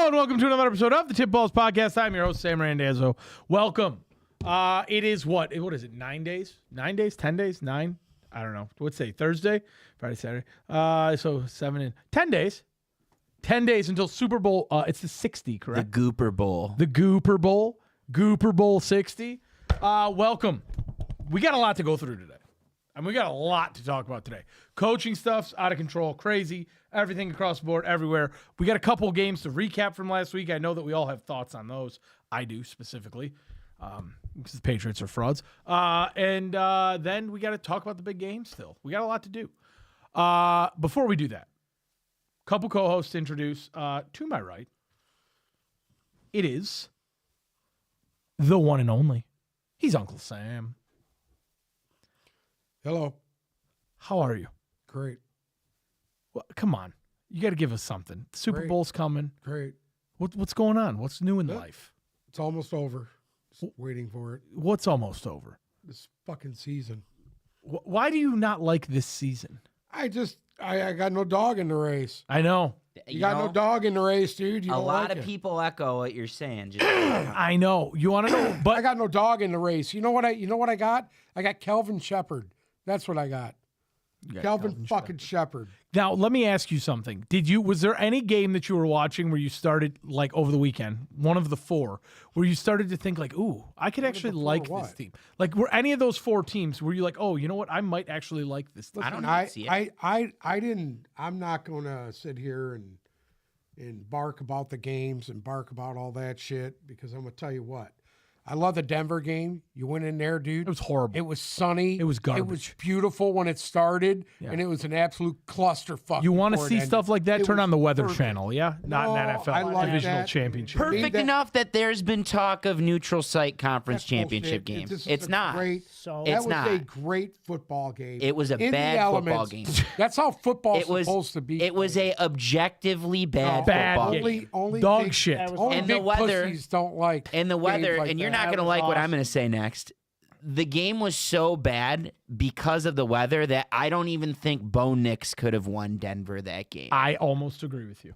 and welcome to another episode of the Tip Balls Podcast. I'm your host, Sam Randazzo. Welcome. It is what is it, 9 days? 9 days? 10 days? 9? I don't know. What's today? Thursday? Friday, Saturday. So 7 and 10 days. 10 days until Super Bowl. It's the 60, The correct? Gooper Bowl. The Gooper Bowl. Gooper Bowl 60. Welcome. We got a lot to go through today. And we got a lot to talk about today. Coaching stuff's out of control, crazy, everything across the board, everywhere. We got a couple games to recap from last week. I know that we all have thoughts on those. I do specifically, because the Patriots are frauds. And then we got to talk about the big game still. We got a lot to do. Before we do that, couple co-hosts to introduce. To my right, it is the one and only. He's Uncle Sam. Hello. How are you? Great. Well, come on. You got to give us something. Super Great. Bowl's coming. Great. What's going on? What's new in life? It's almost over. Just waiting for it. What's almost over? This fucking season. Why do you not like this season? I got no dog in the race. I know. You got no dog in the race, dude. You A don't lot like of it. people echo what you're saying. Just I know. You want to know? I But got no dog in the race. You know what I got? I got Kelvin Shepard. That's what I got. Kelvin fucking Shepard. now let me ask you something. Was there any game that you were watching where you started, like over the weekend, one of the four, where you started to think like, ooh, I could actually four like this what? team? Like, were any of those four teams, were you like, oh, you know what? I might actually like this team. I don't I even see it. I didn't. I'm not gonna sit here and bark about the games and bark about all that shit because I'm gonna tell you what. I love the Denver game. You went in there, dude. It was horrible. It was sunny. It was It was garbage. beautiful when it started, and it was an absolute clusterfuck. You want to before it see ended. stuff like that? It Turn was on the Weather perfect. Channel, yeah? Not No, an I NFL like divisional that. championship. Perfect that- enough that there's been talk of neutral site conference That's championship bullshit. games. This is It's a not. Great, So It's that was not. a great football game. It was a In the bad football elements. game. That's how football's It was supposed to be. It was a objectively bad Bad football game. game. only Dog big, shit. That was Only And big the weather- pussies don't like. And the games weather, like and you're that. not That going to was like what I'm awesome. going to say next. The game was so bad because of the weather that I don't even think Bo Nix could have won Denver that game. I almost agree with you.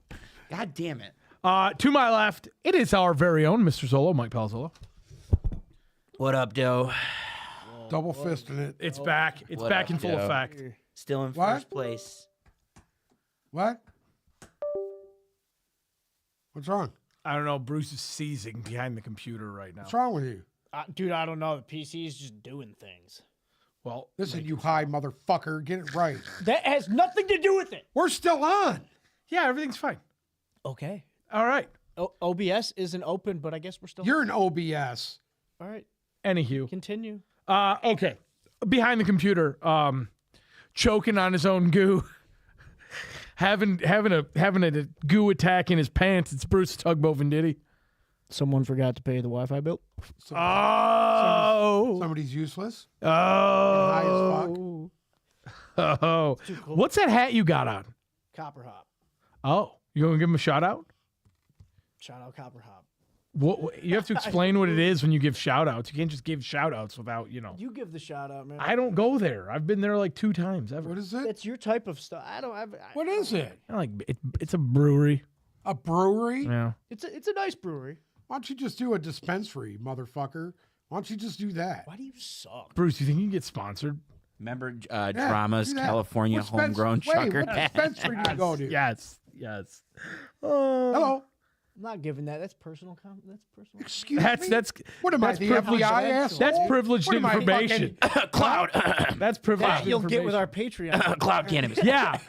God damn it. To my left, it is our very own Mr. Zolo, Mike Palazzolo. What up, Doe? double fisting it. It's back. It's What back up, in full Joe? effect. Still in What? first place. What? What's wrong? I don't know. Bruce is seizing behind the computer right now. What's wrong with you? dude, I don't know. The PC is just doing things. Well, Listen, you high motherfucker, get it right. That has nothing to do with it. We're still on. yeah, everything's fine. Okay. All right. OBS isn't open, but I guess we're still. You're an OBS. All right. Anywho. Continue. Okay. Behind the computer, choking on his own goo. having a goo attack in his pants. It's Bruce Tugboat Venditti. Someone forgot to pay the Wi-Fi bill. Oh. Somebody's useless. Oh. High as fuck. Oh. Too cool. What's that hat you got on? Copper Hop. Oh. You going to give him a shout out? Shout out Copper Hop. What you have to explain what it is when you give shout outs. You can't just give shout outs without, You give the shout out, man. I don't go there. I've been there like 2 times ever. What is it? It's your type of stuff. I don't. What is it? I like it's a brewery. A brewery? Yeah. It's a nice brewery. Why don't you just do a dispensary, motherfucker? Why don't you just do that? Why do you suck? Bruce, you think you can get sponsored? Remember Yeah, Drama's do that. California What dispens- homegrown Wait, trucker? what dispensary do you go to? Yes. Yes. Hello. I'm not giving that. That's personal. That's personal. Excuse That's me. that's What am I, that's the privileged- FBI asshole? That's privileged What am I, information. Cloud. That's privileged You'll get with information. our Patreon. Cloud cannabis. Yeah.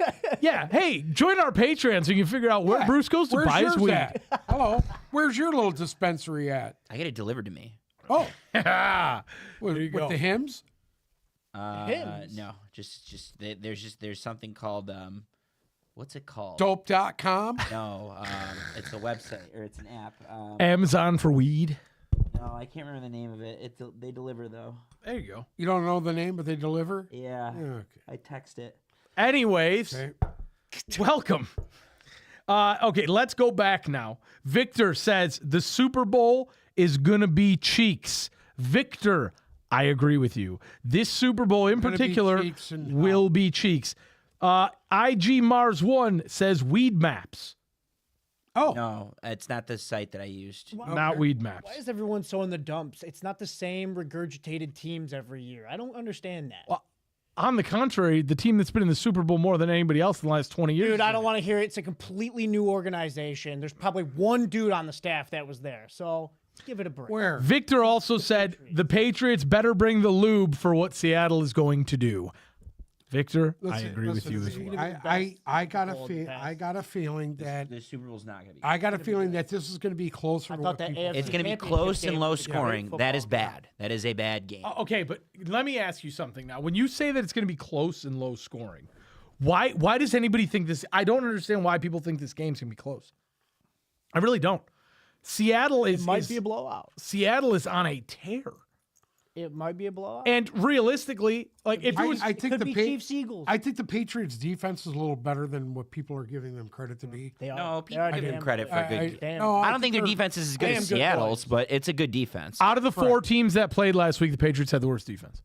Yeah. Hey, join our Patreon so you can figure out where Yeah. Bruce goes to Where's buy his yours weed. at? Hello. Where's your little dispensary at? I get it delivered to me. Oh, There you go. with the hymns? Hymns? No, there's something called what's it called? Dope.com? No, it's a website or it's an app. Amazon for weed. No, I can't remember the name of it. They deliver though. There you go. You don't know the name, but they deliver? Yeah, Okay. I text it. Anyways, Okay. welcome. Okay, let's go back now. Victor says the Super Bowl is gonna be cheeks. Victor, I agree with you. This Super Bowl in Gonna be particular cheeks and will be cheeks. IG Mars 1 says weed maps. Oh, No, it's not the site that I used. Not Weed Maps. Why is everyone so in the dumps? It's not the same regurgitated teams every year. I don't understand that. Well, on the contrary, the team that's been in the Super Bowl more than anybody else in the last 20 years. Dude, I don't want to hear it. It's a completely new organization. There's probably one dude on the staff that was there. So give it a break. where? Victor also said the Patriots better bring the lube for what Seattle is going to do. Victor, I agree with you as well. I got Football in the past. I got a feeling that The Super Bowl's not going to be. I got a feeling that this is going to be closer. I to thought what that people AFC It's going to be Championship close and game low was a great scoring. That is football game. bad. That is a bad game. Okay, but let me ask you something now. When you say that it's going to be close and low scoring, why does anybody think this? I don't understand why people think this game's going to be close. I really don't. Seattle It might be a blowout. Seattle is on a tear. It might be a blowout. And realistically, like if it was I think could the be Pa- Chiefs Eagles. I think the Patriots defense is a little better than what people are giving them credit to be. They are. No, They people are give them damn credit for good. good. I- Damn. no, I don't think their they're- defense is as good damn as good Seattle's, boys. but it's a good defense. out of the four teams that played last week, the Patriots had the worst defense.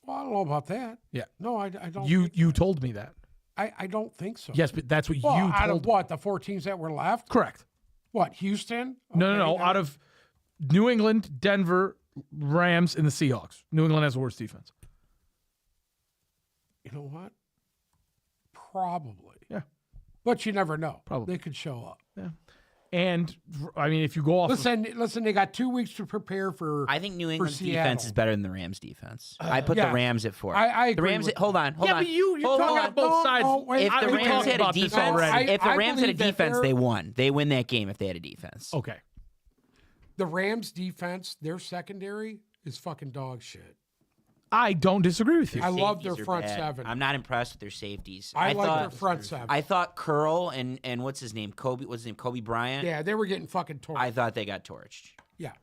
Well, I don't know about that. Yeah. No, I don't. You told me that. I don't think so. Yes, but that's what Well, you out told of what, the 4 teams that were left? Correct. What, Houston? No. Okay, Out of New England, Denver, Rams, and the Seahawks. New England has the worst defense. You know what? Probably. Yeah. But you never know. Probably. They could show up. And I mean, if you go off, of, Listen, they got 2 weeks to prepare for. I think New England's defense Seattle. is better than the Rams' defense. I put yeah. the Rams at 4. I the agree Rams. with Hold on. yeah, on. but you're Hold talking on. about both sides. wait, If I- the we Rams talked had a about this defense, already. if the I Rams had a believe that defense, they're- they won. They win that game if they had a defense. Okay. The Rams defense, their secondary is fucking dog shit. I don't disagree with you. I love their Safeties are front bad. seven. I'm not impressed with their safeties. I like thought, their front seven. I thought Curl and what's his name? Kobe Bryant. Yeah, they were getting fucking torn. I thought they got torched. Yeah.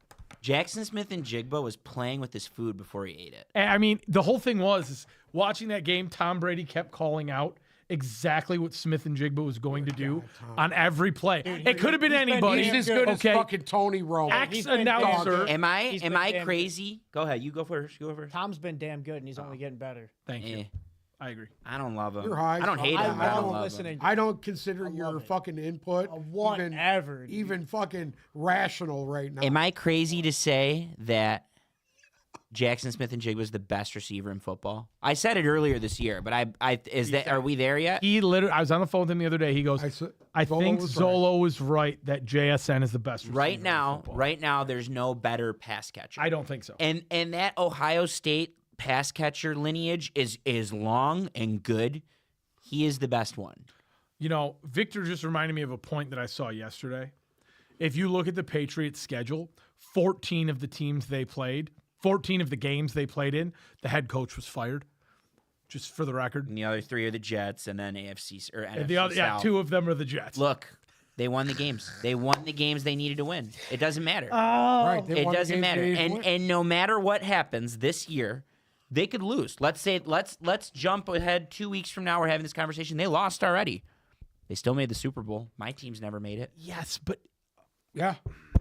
Jackson Smith and Jigba was playing with his food before he ate it. And I mean, the whole thing was is watching that game. Tom Brady kept calling out exactly what Smith and Jigba was going to do on every play. It could have been anybody. He's as good as okay. fucking Tony Romo. Ex announcer. Am I He's am been I damn crazy? Go ahead. You go first. You go first. Tom's been damn good, and he's only getting better. Thank you. Eh, I agree. I don't love him. You're high. I don't hate I him. I love don't him love him. listening. I don't consider love your it. fucking input Whatever, dude. even fucking rational right now. Am I crazy to say that Jackson Smith and Jigba was the best receiver in football? I said it earlier this year, but are we there yet? He literally, I was on the phone with him the other day. He goes, I Zolo think was Zolo was right that JSN is the best receiver Right in now, football." right now, there's no better pass catcher. I don't think so. And that Ohio State pass catcher lineage is long and good. He is the best one. You know, Victor just reminded me of a point that I saw yesterday. If you look at the Patriots' schedule, 14 of the teams they played, 14 of the games they played in, the head coach was fired. Just for the record. And the other 3 are the Jets, and then AFC or NFC And the other, yeah, South. 2 of them are the Jets. Look, they won the games. They won the games they needed to win. It doesn't matter. Right, they It won the doesn't games matter. they needed to win. And no matter what happens this year, they could lose. Let's jump ahead 2 weeks from now. We're having this conversation. They lost already. They still made the Super Bowl. My team's never made it. Yes, but Yeah,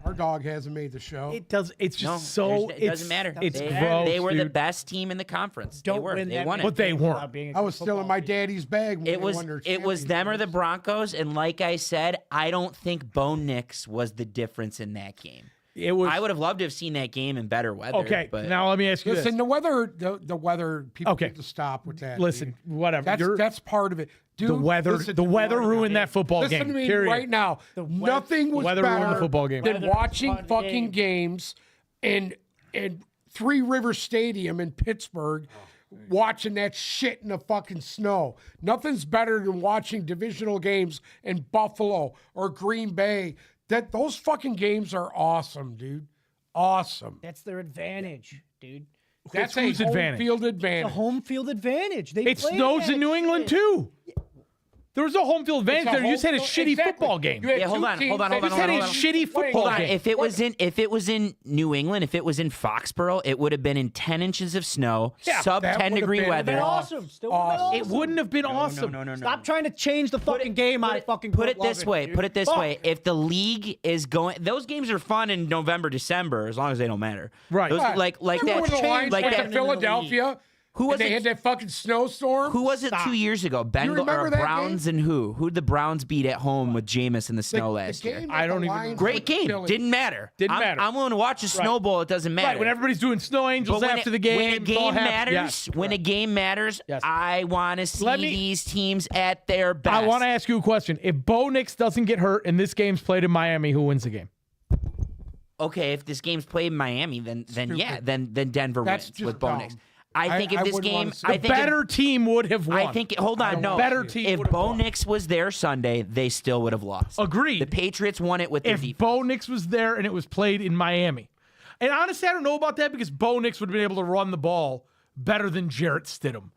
our dog hasn't made the show. it does. It's No, just so. it doesn't matter. It's they, gross. They were the dude. best team in the conference. Don't they were. win They that won many it. But they games weren't. without being a I good was still in football my team. daddy's bag when It they was won their it was them or the championships. Broncos, and like I said, I don't think Bo Nix was the difference in that game. It was. I would have loved to have seen that game in better weather. Okay, but now let me ask you Listen, this. the weather. People Okay. need to stop with that. Listen, dude. whatever. That's part of it. Dude, The weather- listen the to me weather right ruined now. that football Listen game, to me period. right now. Nothing was weather ruined the better football game. than Weather watching ruined the fucking games in Three River Stadium in Pittsburgh. Watching that shit in the fucking snow. Nothing's better than watching divisional games in Buffalo or Green Bay. Those fucking games are awesome, dude. Awesome. That's their advantage, dude. That's whose a home advantage? field The advantage. home field advantage. They It play snows that in New England shit. too. There was a home field advantage It's a there. You just had a home- shitty exactly. football game. You had Yeah, hold two on, teams hold on, that hold You on, just had hold a on. shitty football Hold on. game. If it was in New England, if it was in Foxborough, it would have been in 10 inches of snow, Yeah, sub that 10 would have degree been weather. They're awesome. awesome. Still awesome. It wouldn't have been awesome. No. Stop trying to change the fucking game. I fucking Put it love this way. dude. Put it this Fuck. way. If the league is going, those games are fun in November, December, as long as they don't matter. Right. Those, Right. like Remember that. when the Lions Like went that. to Philadelphia Who was and they it? had that fucking snowstorm. Who was it Stop. 2 years ago? Bengal remember or that Browns and who? Who did the Browns beat at home with Jameis in the snow last year? game I that don't the even- Lions Great were game. killing- Didn't matter. Didn't matter. I'm willing to watch a Snow Bowl. It doesn't matter. Right, when everybody's doing snow angels But when after it- the game, when a it's all game happy. matters, Yes, when a game matters, Yes. I want to see Let me- these teams at their best. I want to ask you a question. If Bo Nix doesn't get hurt and this game's played in Miami, who wins the game? Okay, if this game's played in Miami, then yeah, then Denver That's wins just with Bo dumb. Nix. I think if I this wouldn't game, wanna see I it. think if- Better team would have won. I think. Hold on, no. Better team If would've Bo won. Nix was there Sunday, they still would have lost. Agreed. The Patriots won it with their If defense. Bo Nix was there and it was played in Miami. And honestly, I don't know about that because Bo Nix would have been able to run the ball better than Jarrett Stidham.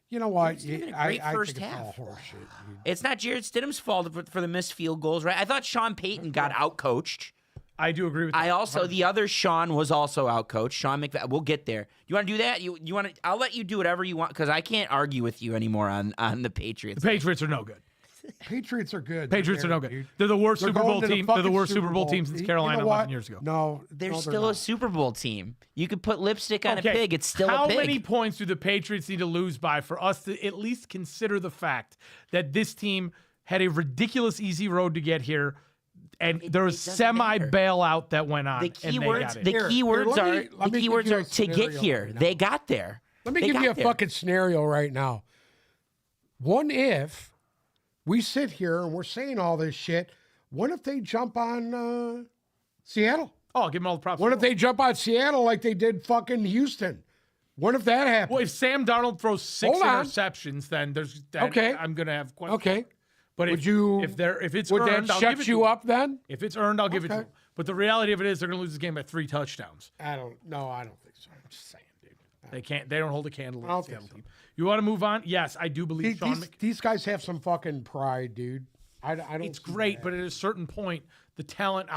You know what? been a I great first think half. It's all horseshit. Dude. It's not Jared Stidham's fault for the missed field goals, right? I thought Sean Payton got outcoached. I do agree with that. I also the other Sean was also outcoached. Sean McVay. We'll get there. You want to do that? You want to? I'll let you do whatever you want because I can't argue with you anymore on the Patriots. The Patriots are no good. Patriots are good. Patriots are no They're- good. dude. They're the worst They're Super going Bowl to the team. They're the fucking worst Super Bowl team since You know Carolina what? 11 years ago. No, They're no, still not. a Super Bowl team. You could put lipstick on a Okay, pig. It's still how a pig. many points do the Patriots need to lose by for us to at least consider the fact that this team had a ridiculous easy road to get here, and there was it doesn't semi matter. bailout that went on, The and they keywords, got it. the Here, keywords let me- are let the me give keywords you a are to get scenario here. right now. They got there. Let me They give you got a there. fucking scenario right now. What if we sit here and we're saying all this shit? What if they jump on Seattle? Oh, I'll give them all the props. What if they jump on Seattle like they did fucking Houston? What if that happens? Well, if Sam Darnold throws 6 Hold on. interceptions, then Okay. I'm gonna have questions. Okay. But Would if you? if it's would earned, that I'll give shut it you to them. up then? If it's earned, I'll give it to Okay. them. But the reality of it is, they're gonna lose this game by 3 touchdowns. I don't think so. I'm just saying, dude. They can't. They don't hold a candle to I the don't think Seattle so. team. You want to move on? Yes, I do believe Sean. These guys have some fucking pride, dude. I don't. It's see great, that. but at a certain point, the talent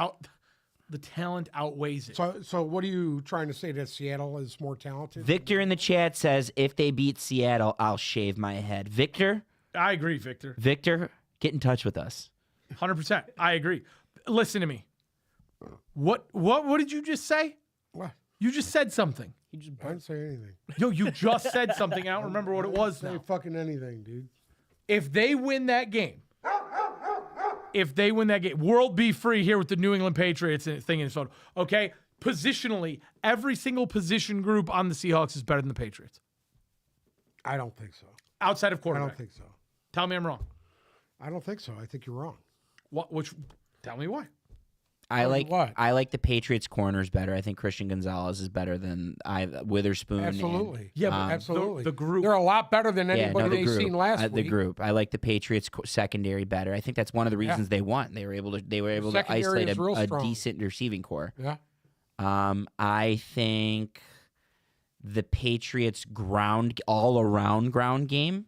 outweighs it. So what are you trying to say that Seattle is more talented? Victor in the chat says if they beat Seattle, I'll shave my head. Victor, I agree, Victor. get in touch with us. 100%. I agree. Listen to me. What did you just say? What? You just said something. I didn't say anything. Yo, you just said something. I don't remember what it was Say now. fucking anything, dude. If they win that game, world be free here with the New England Patriots thing in photo. Okay? Positionally, every single position group on the Seahawks is better than the Patriots. I don't think so. Outside of I quarterback. don't think so. Tell me I'm wrong. I don't think so. I think you're wrong. Tell me why. I like what? the Patriots corners better. I think Christian Gonzalez is better than Witherspoon. and- Absolutely. Yeah, but absolutely. the group. They're a lot better than Yeah, anybody no, the they've group. seen last The week. group. I like the Patriots secondary better. I think that's one of the reasons they won. They were able to secondary isolate is real a strong. decent receiving core. Yeah. I think the Patriots all around ground game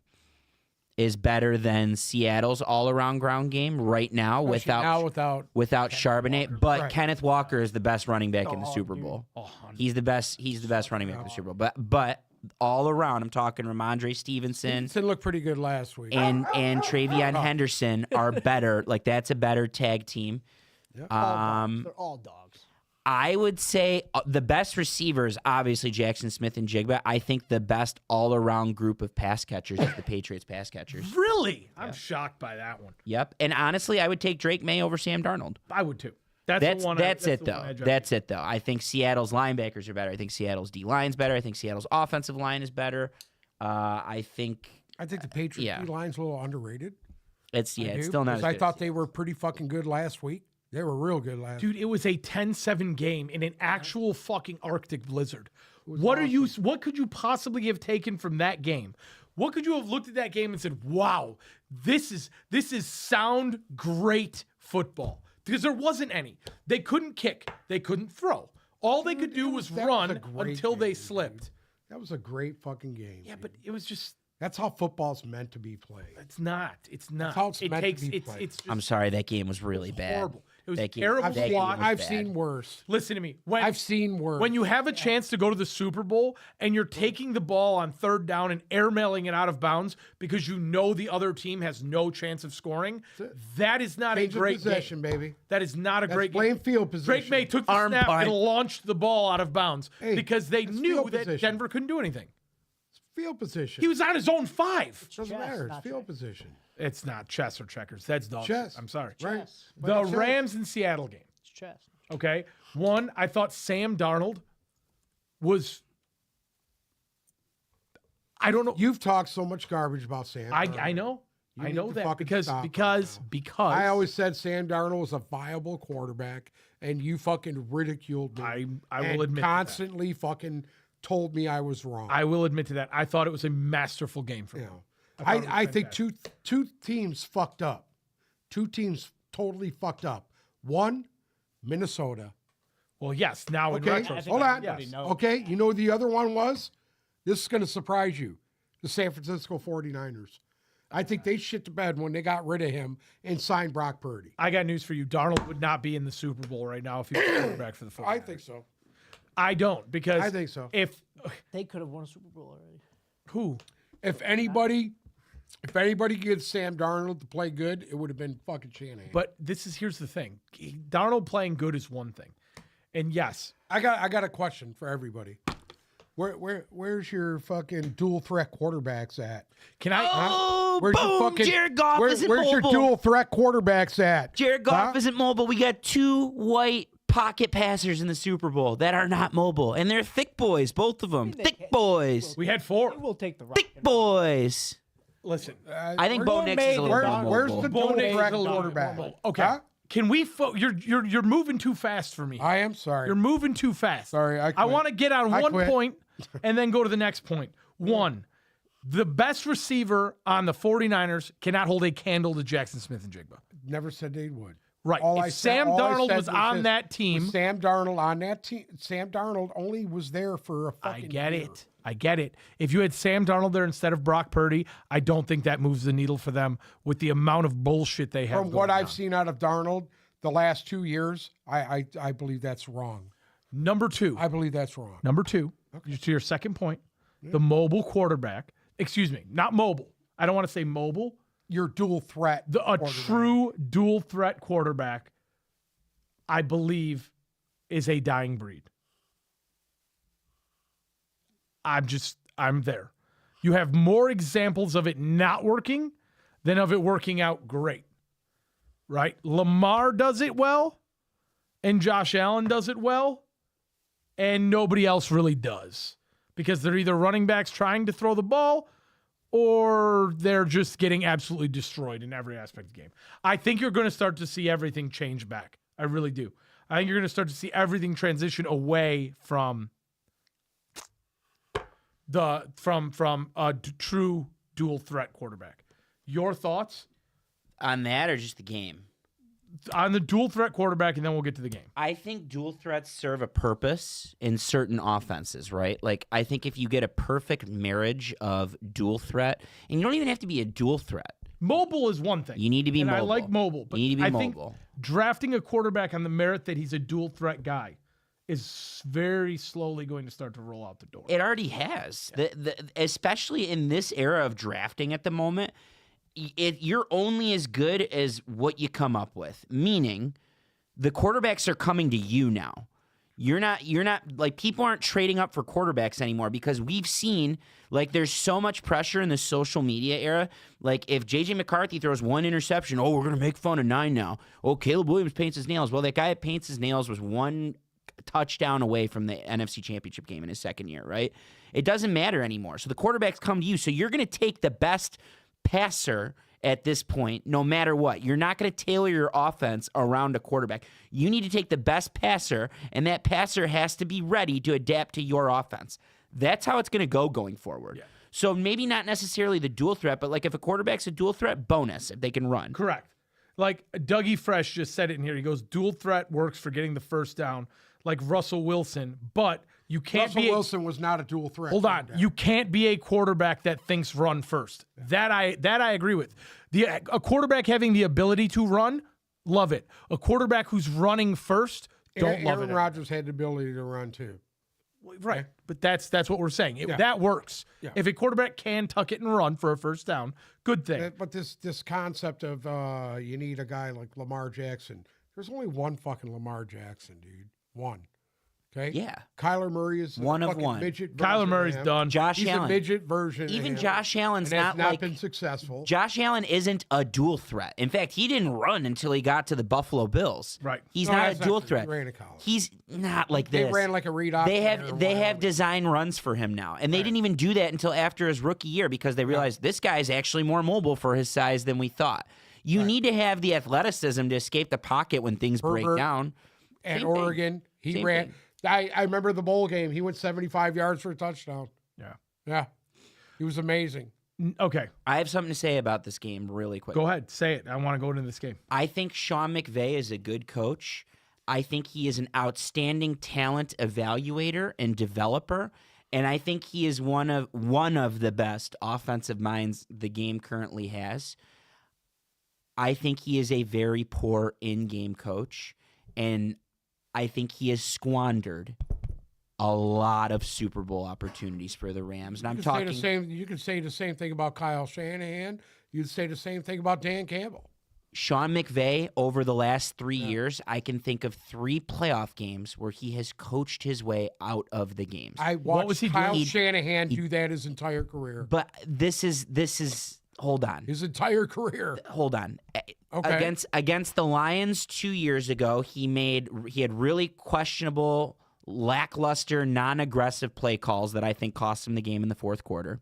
is better than Seattle's all around ground game right now Without without Charbonnet. But Right. Kenneth Walker is the best running back in the Super Bowl. He's the best running back in the Super Bowl. But all around, I'm talking Ramondre Stevenson Stevenson looked pretty good last week. and Travion Henderson are better. Like that's a better tag team. They're all dogs. I would say the best receivers, obviously Jackson Smith and Jigba. I think the best all-around group of pass catchers is the Patriots pass catchers. Really? I'm shocked by that one. Yep. And honestly, I would take Drake May over Sam Darnold. I would too. That's That's the one. it the though. one I judge. That's it though. I think Seattle's linebackers are better. I think Seattle's D line's better. I think Seattle's offensive line is better. I think I think the Patriots Yeah. D-line's a little underrated. it's I it's do, still not. because As I good as thought they were pretty fucking good last week. They were real good last week. Dude, it was a 10-7 game in an actual fucking Arctic blizzard. What could you possibly have taken from that game? What could you have looked at that game and said, "Wow, this is sound great football"? Because there wasn't any. They couldn't kick, they couldn't throw. All they could do was That was run a great until they game, slipped. dude. That was a great fucking game. Yeah, dude. but it was just That's how football's meant to be played. it's not. It's not. how it's it meant to takes be it's played. it's just I'm sorry, that game was really bad. horrible. It was That game- terrible I've to that seen, game watch. was I've bad. seen worse. Listen to me. I've seen worse. When you have a chance to go to the Super Bowl and you're taking the ball on third down and airmailing it out of bounds because you know the other team has no chance of scoring, that is not Change a of great possession, game. baby. That is not a That's great blame game. field position. Drake May took the Arm snap punt. and launched the ball out of bounds Hey, because they that's knew field that position. Denver couldn't do anything. field position. He was on his own 5. Doesn't Chess, matter. It's not field check. position. It's not chess or checkers. That's dog Chess. shit. I'm sorry. Right. Chess. But The it's chess. Rams and Seattle game. It's chess. Okay. One, I thought Sam Darnold was. I don't know. You've talked so much garbage about Sam. I Darnold. know. You I need know to that fucking because stop right because now. because I always said Sam Darnold was a viable quarterback, and you fucking ridiculed me. I will and admit to that. constantly fucking told me I was wrong. I will admit to that. I thought it was a masterful game for you him. know, thought it was I think fantastic. two teams fucked up. Two teams totally fucked up. One, Minnesota. Well, yes. Now in Okay, retrospect, hold on. yes. knows. Okay, you know who the other one was? This is going to surprise you. The San Francisco 49ers. I think they shit the bed when they got rid of him and signed Brock Purdy. I got news for you. Darnold would not be in the Super Bowl right now if he was quarterback for the 49ers. I think so. I don't because I think so. If They could have won a Super Bowl already. who If anybody gets Sam Darnold to play good, it would have been fucking Shanahan. But here's the thing. Darnold playing good is one thing. And yes, I got a question for everybody. Where's your fucking dual threat quarterbacks at? can I Oh, Where's your boom! fucking Jared Goff isn't where's your mobile. dual threat quarterbacks at? Jared Goff Huh? isn't mobile. We got 2 white pocket passers in the Super Bowl that are not mobile, and they're thick boys, both of them. Thick boys. we had 4. They will take the rock. Thick boys. Listen. I think Bo where's- Nix is a little where's, bit mobile. where's the Bo dual Nix threat is a little quarterback? mobile. Okay. Huh? Can we you're moving too fast for me. I am sorry. You're moving too fast. Sorry, I I quit. want to get on I one quit. point and then go to the next point. One, the best receiver on the 49ers cannot hold a candle to Jackson Smith and Jigba. Never said they would. Right. All If I said- Sam all I Darnold said was on this, that team, was Sam Darnold on that team. Sam Darnold only was there for a I fucking get year. it. I get it. If you had Sam Darnold there instead of Brock Purdy, I don't think that moves the needle for them with the amount of bullshit they have. From what going I've on. seen out of Darnold the last 2 years, I believe that's wrong. Number two. I believe that's wrong. Number two, to your second point, the mobile quarterback. Excuse me, not mobile. I don't want to say mobile. Your dual threat. A quarterback. true dual threat quarterback, I believe, is a dying breed. I'm there. You have more examples of it not working than of it working out great. Right? Lamar does it well, and Josh Allen does it well, and nobody else really does. Because they're either running backs trying to throw the ball or they're just getting absolutely destroyed in every aspect of the game. I think you're going to start to see everything change back. I really do. I think you're going to start to see everything transition away from true dual threat quarterback. Your thoughts On that or just the game? on the dual threat quarterback, and then we'll get to the game. I think dual threats serve a purpose in certain offenses, right? Like, I think if you get a perfect marriage of dual threat, and you don't even have to be a dual threat. Mobile is one thing. You need to be and mobile. I like mobile, but You need to be I mobile. think drafting a quarterback on the merit that he's a dual threat guy is very slowly going to start to roll out the door. It already has. Especially in this era of drafting at the moment, you're only as good as what you come up with. Meaning, the quarterbacks are coming to you now. You're not like, people aren't trading up for quarterbacks anymore because we've seen, like, there's so much pressure in the social media era. Like, if JJ McCarthy throws one interception, oh, we're gonna make fun of 9 now. Oh, Caleb Williams paints his nails. Well, that guy that paints his nails was one touchdown away from the NFC Championship game in his second year, right? It doesn't matter anymore. So the quarterbacks come to you. So you're going to take the best passer at this point, no matter what. You're not going to tailor your offense around a quarterback. You need to take the best passer, and that passer has to be ready to adapt to your offense. That's how it's going to go going forward. Yeah. So maybe not necessarily the dual threat, but like if a quarterback's a dual threat, bonus if they can run. Correct. Like Dougie Fresh just said it in here. He goes, dual threat works for getting the first down, like Russell Wilson, but you can't Russell be Wilson was not a dual threat. Hold on. quarterback. You can't be a quarterback that thinks run first. That I agree with. A quarterback having the ability to run, love it. A quarterback who's running first, don't love Aaron it. Rodgers had the ability to run too. Right. But that's what we're saying. Yeah. That works. Yeah. If a quarterback can tuck it and run for a first down, good thing. But this concept of you need a guy like Lamar Jackson. There's only one fucking Lamar Jackson, dude. One. Okay. Yeah. Kyler Murray is One a of fucking one. midget. Kyler version Murray's of him. done. Josh He's Allen. a midget version. of Even him, Josh Allen's and has not like been successful. Josh Allen isn't a dual threat. In fact, he didn't run until he got to the Buffalo Bills. Right. He's No, not a that's dual true. threat. He ran in college. He's not like They this. ran like a read They option or have whatever. design runs for him now, and they didn't even do that until after his rookie year because they realized this guy's actually more mobile for his size than we thought. You need to have the athleticism to escape the pocket when things break Herbert down. At Same thing. Oregon, he Same ran. thing. I remember the bowl game. He went 75 yards for a touchdown. Yeah. Yeah, he was amazing. Okay. I have something to say about this game really quick. Go ahead. Say it. I want to go into this game. I think Sean McVay is a good coach. I think he is an outstanding talent evaluator and developer, and I think he is one of the best offensive minds the game currently has. I think he is a very poor in-game coach, and I think he has squandered a lot of Super Bowl opportunities for the Rams. And I'm You talking could say the same thing about Kyle Shanahan. You'd say the same thing about Dan Campbell. Sean McVay, over the last 3 years, I can think of 3 playoff games where he has coached his way out of the games. I watched was he Kyle doing? Shanahan do that his entire career. But this is hold on. His entire career. Hold on. Okay. Against the Lions 2 years ago, he had really questionable, lackluster, non-aggressive play calls that I think cost him the game in the fourth quarter.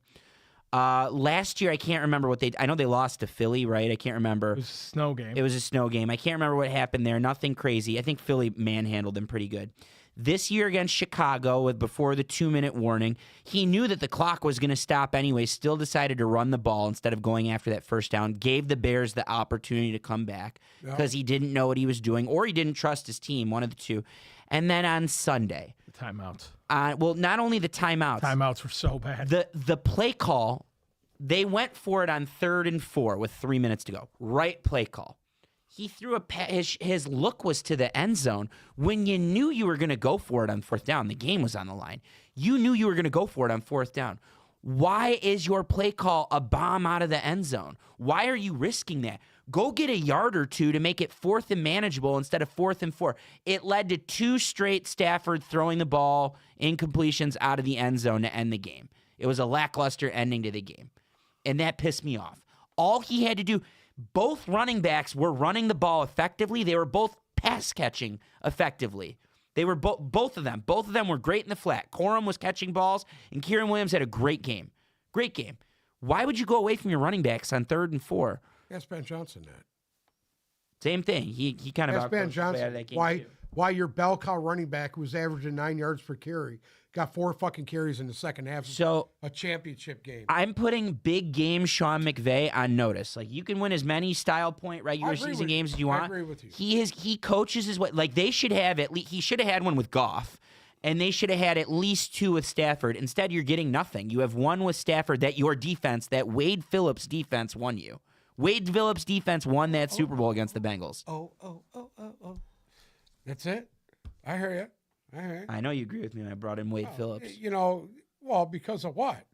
Last year, I can't remember I know they lost to Philly, right? I can't remember. It was a snow game. It was a snow game. I can't remember what happened there. Nothing crazy. I think Philly manhandled them pretty good. This year against Chicago, before the 2-minute warning, he knew that the clock was going to stop anyway, still decided to run the ball instead of going after that first down, gave the Bears the opportunity to come back because he didn't know what he was doing or he didn't trust his team, one of the two. And then on Sunday, The timeouts. well, not only the timeouts, Timeouts were so bad. the play call, they went for it on 3rd and 4 with 3 minutes to go. Right play call. He threw his look was to the end zone when you knew you were going to go for it on 4th down. The game was on the line. You knew you were going to go for it on 4th down. Why is your play call a bomb out of the end zone? Why are you risking that? Go get a yard or two to make it 4th and manageable instead of 4th and 4. It led to 2 straight Stafford throwing the ball incompletions out of the end zone to end the game. It was a lackluster ending to the game. And that pissed me off. All he had to do, both running backs were running the ball effectively. They were both pass catching effectively. They were both of them. Both of them were great in the flat. Corum was catching balls, and Kieran Williams had a great game. Great game. Why would you go away from your running backs on 3rd and 4? Ask Ben Johnson that. Same thing. He kind of Ask Ben outcoached his way out of Johnson that game, why too. why your bell cow running back who was averaging 9 yards per carry got 4 fucking carries in the second half of So a championship game. I'm putting big game Sean McVay on notice. Like, you can win as many style point regular agree season with games you. as you I want. agree with you. He coaches his way. Like, they should have he should have had one with Goff, and they should have had at least 2 with Stafford. Instead, you're getting nothing. You have 1 with Stafford that your defense, that Wade Phillips defense won you. Wade Phillips defense won that Super Bowl against the Bengals. Oh. That's it. I hear you. I know you agree with me when I brought in Wade Phillips. You know, well, because of what?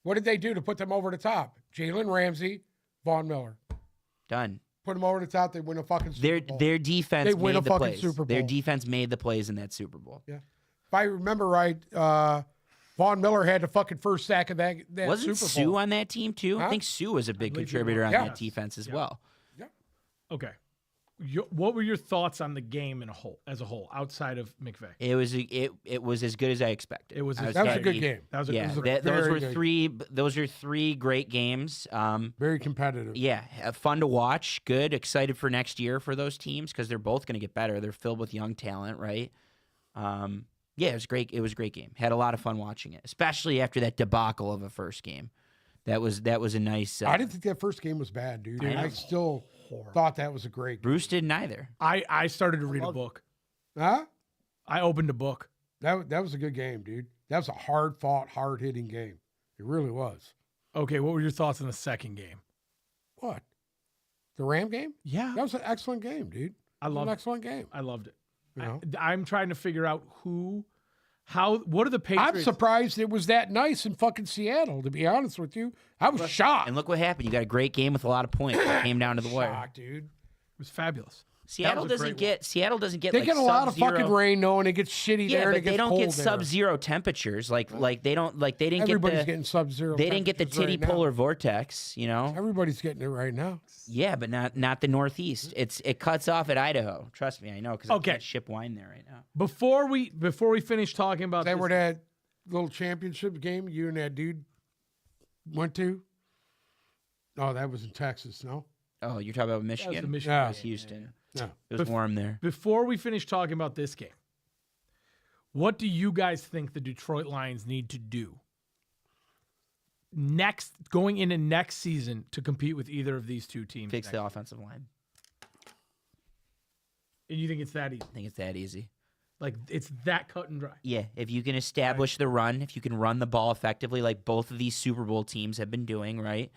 What did they do to put them over the top? Jalen Ramsey, Von Miller. Done. Put them over the top, they win a fucking Super Bowl. Their defense They win made a the fucking plays. Super Their Bowl. defense made the plays in that Super Bowl. Yeah. If I remember right, Von Miller had the fucking first sack of that Wasn't Super Sue Bowl. on that team too? I Huh? think Sue was a big believe he contributor was. on Yeah. that defense as well. Okay. What were your thoughts on the game as a whole, outside of McVay? It was as good as I expected. It was I as That was a happy. good game. That was a Yeah, good those very were good. those are 3 great games. Very competitive. Yeah, fun to watch. Good, excited for next year for those teams because they're both going to get better. They're filled with young talent, right? Yeah, it was great. It was a great game. Had a lot of fun watching it, especially after that debacle of a first game. That was a nice. I didn't think that first game was bad, dude. Dude, I it was still thought that was a great game. Bruce didn't either. I started to read a book. Huh? I opened a book. That was a good game, dude. That was a hard-fought, hard-hitting game. It really was. Okay, what were your thoughts on the second game? What? The Ram game? Yeah, That was an excellent game, dude. I It was loved an it. excellent game. I loved it. You know? I'm trying to figure out what are the I'm Patriots? surprised it was that nice in fucking Seattle, to be honest with you. I was shocked. And look what happened. You got a great game with a lot of points. It came down to the wire. Shocked, dude. It was fabulous. Seattle a doesn't great get Seattle doesn't get They like get a lot of sub-zero- fucking rain, though, and it gets shitty Yeah, there, and but it gets they don't cold get there. sub-zero temperatures. Like they don't they didn't Everybody's get the getting sub-zero. they didn't get the temperatures titty right now. polar vortex. You know. Everybody's getting it right now. Yeah, but not the Northeast. It cuts off at Idaho. Trust me, I know because Okay. I can't ship wine there right now. Before we finish talking about Is that this, where that little championship game you and that dude went to? Oh, that was in Texas, no? Oh, you're talking about that was Michigan? the Michigan Yeah. game. It was Houston. No. It was warm there. Before we finish talking about this game, what do you guys think the Detroit Lions need to do going into next season to compete with either of these two teams? Fix next the year? offensive line. And you think it's that easy? I think it's that easy. Like it's that cut and dry. Yeah, if you can establish the run, if you can run the ball effectively, like both of these Super Bowl teams have been doing, right?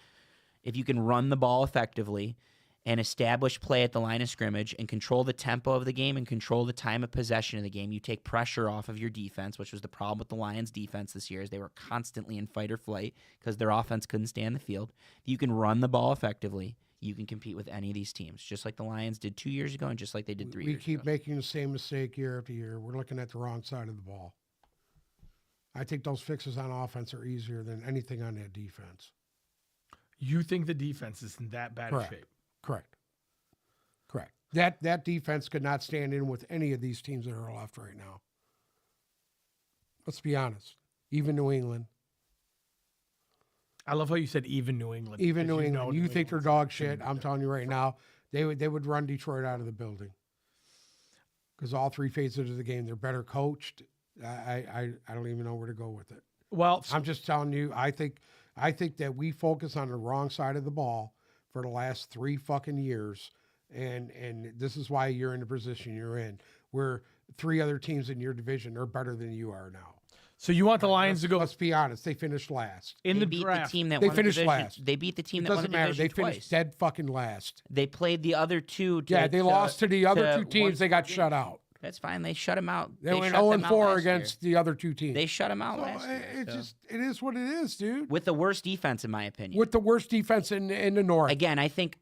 If you can run the ball effectively and establish play at the line of scrimmage and control the tempo of the game and control the time of possession of the game, you take pressure off of your defense, which was the problem with the Lions' defense this year, is they were constantly in fight or flight because their offense couldn't stay on the field. If you can run the ball effectively, you can compete with any of these teams, just like the Lions did 2 years ago and just like they did 3 We years keep ago. making the same mistake year after year. We're looking at the wrong side of the ball. I think those fixes on offense are easier than anything on that defense. You think the defense is in that bad Correct. of shape? Correct. That defense could not stand in with any of these teams that are left right now. Let's be honest. Even New England. I love how you said even New England. Even because New you know England. You think they're England's dog shit. I'm telling you right now, they would run Detroit out of the building. Because all three phases of the game, they're better coached. I don't even know where to go with it. Well, I'm just telling you, I think that we focus on the wrong side of the ball for the last 3 fucking years. And this is why you're in the position you're in, where 3 other teams in your division are better than you are now. so you want the Lions to go Let's be honest, they finished last. in They the beat draft? the team that They won the finished division. last. They beat the team It that won doesn't the matter. division They finished twice. dead fucking last. They played the other two. Yeah, they lost to the other to two teams. They got shut out. That's fine. They shut them out. They went shut 0 them out 4 last year. against the other two teams. They shut them out So, last year. it so. just it is what it is, dude. With the worst defense, in my opinion. With the worst defense in the North. Again, I think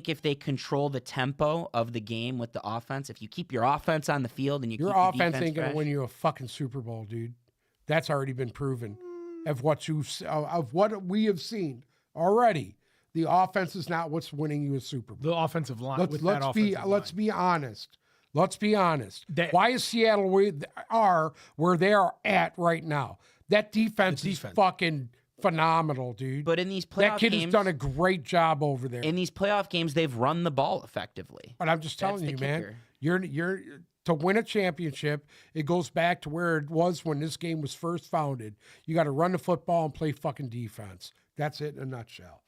if they control the tempo of the game with the offense, if you keep your offense on the field and you Your keep your offense defense ain't gonna fresh, win you a fucking Super Bowl, dude. That's already been proven. Of what we have seen already, the offense is not what's winning you a Super Bowl. The offensive line. with that Let's be offensive line. be honest. Let's be honest. That- Why is Seattle where they are at right now? That defense, is defense. fucking phenomenal, dude. But in these playoff that kid games, has done a great job over there. in these playoff games, they've run the ball effectively. But I'm just That's telling the you, man, kicker. you're to win a championship, it goes back to where it was when this game was first founded. You got to run the football and play fucking defense. That's it in a nutshell.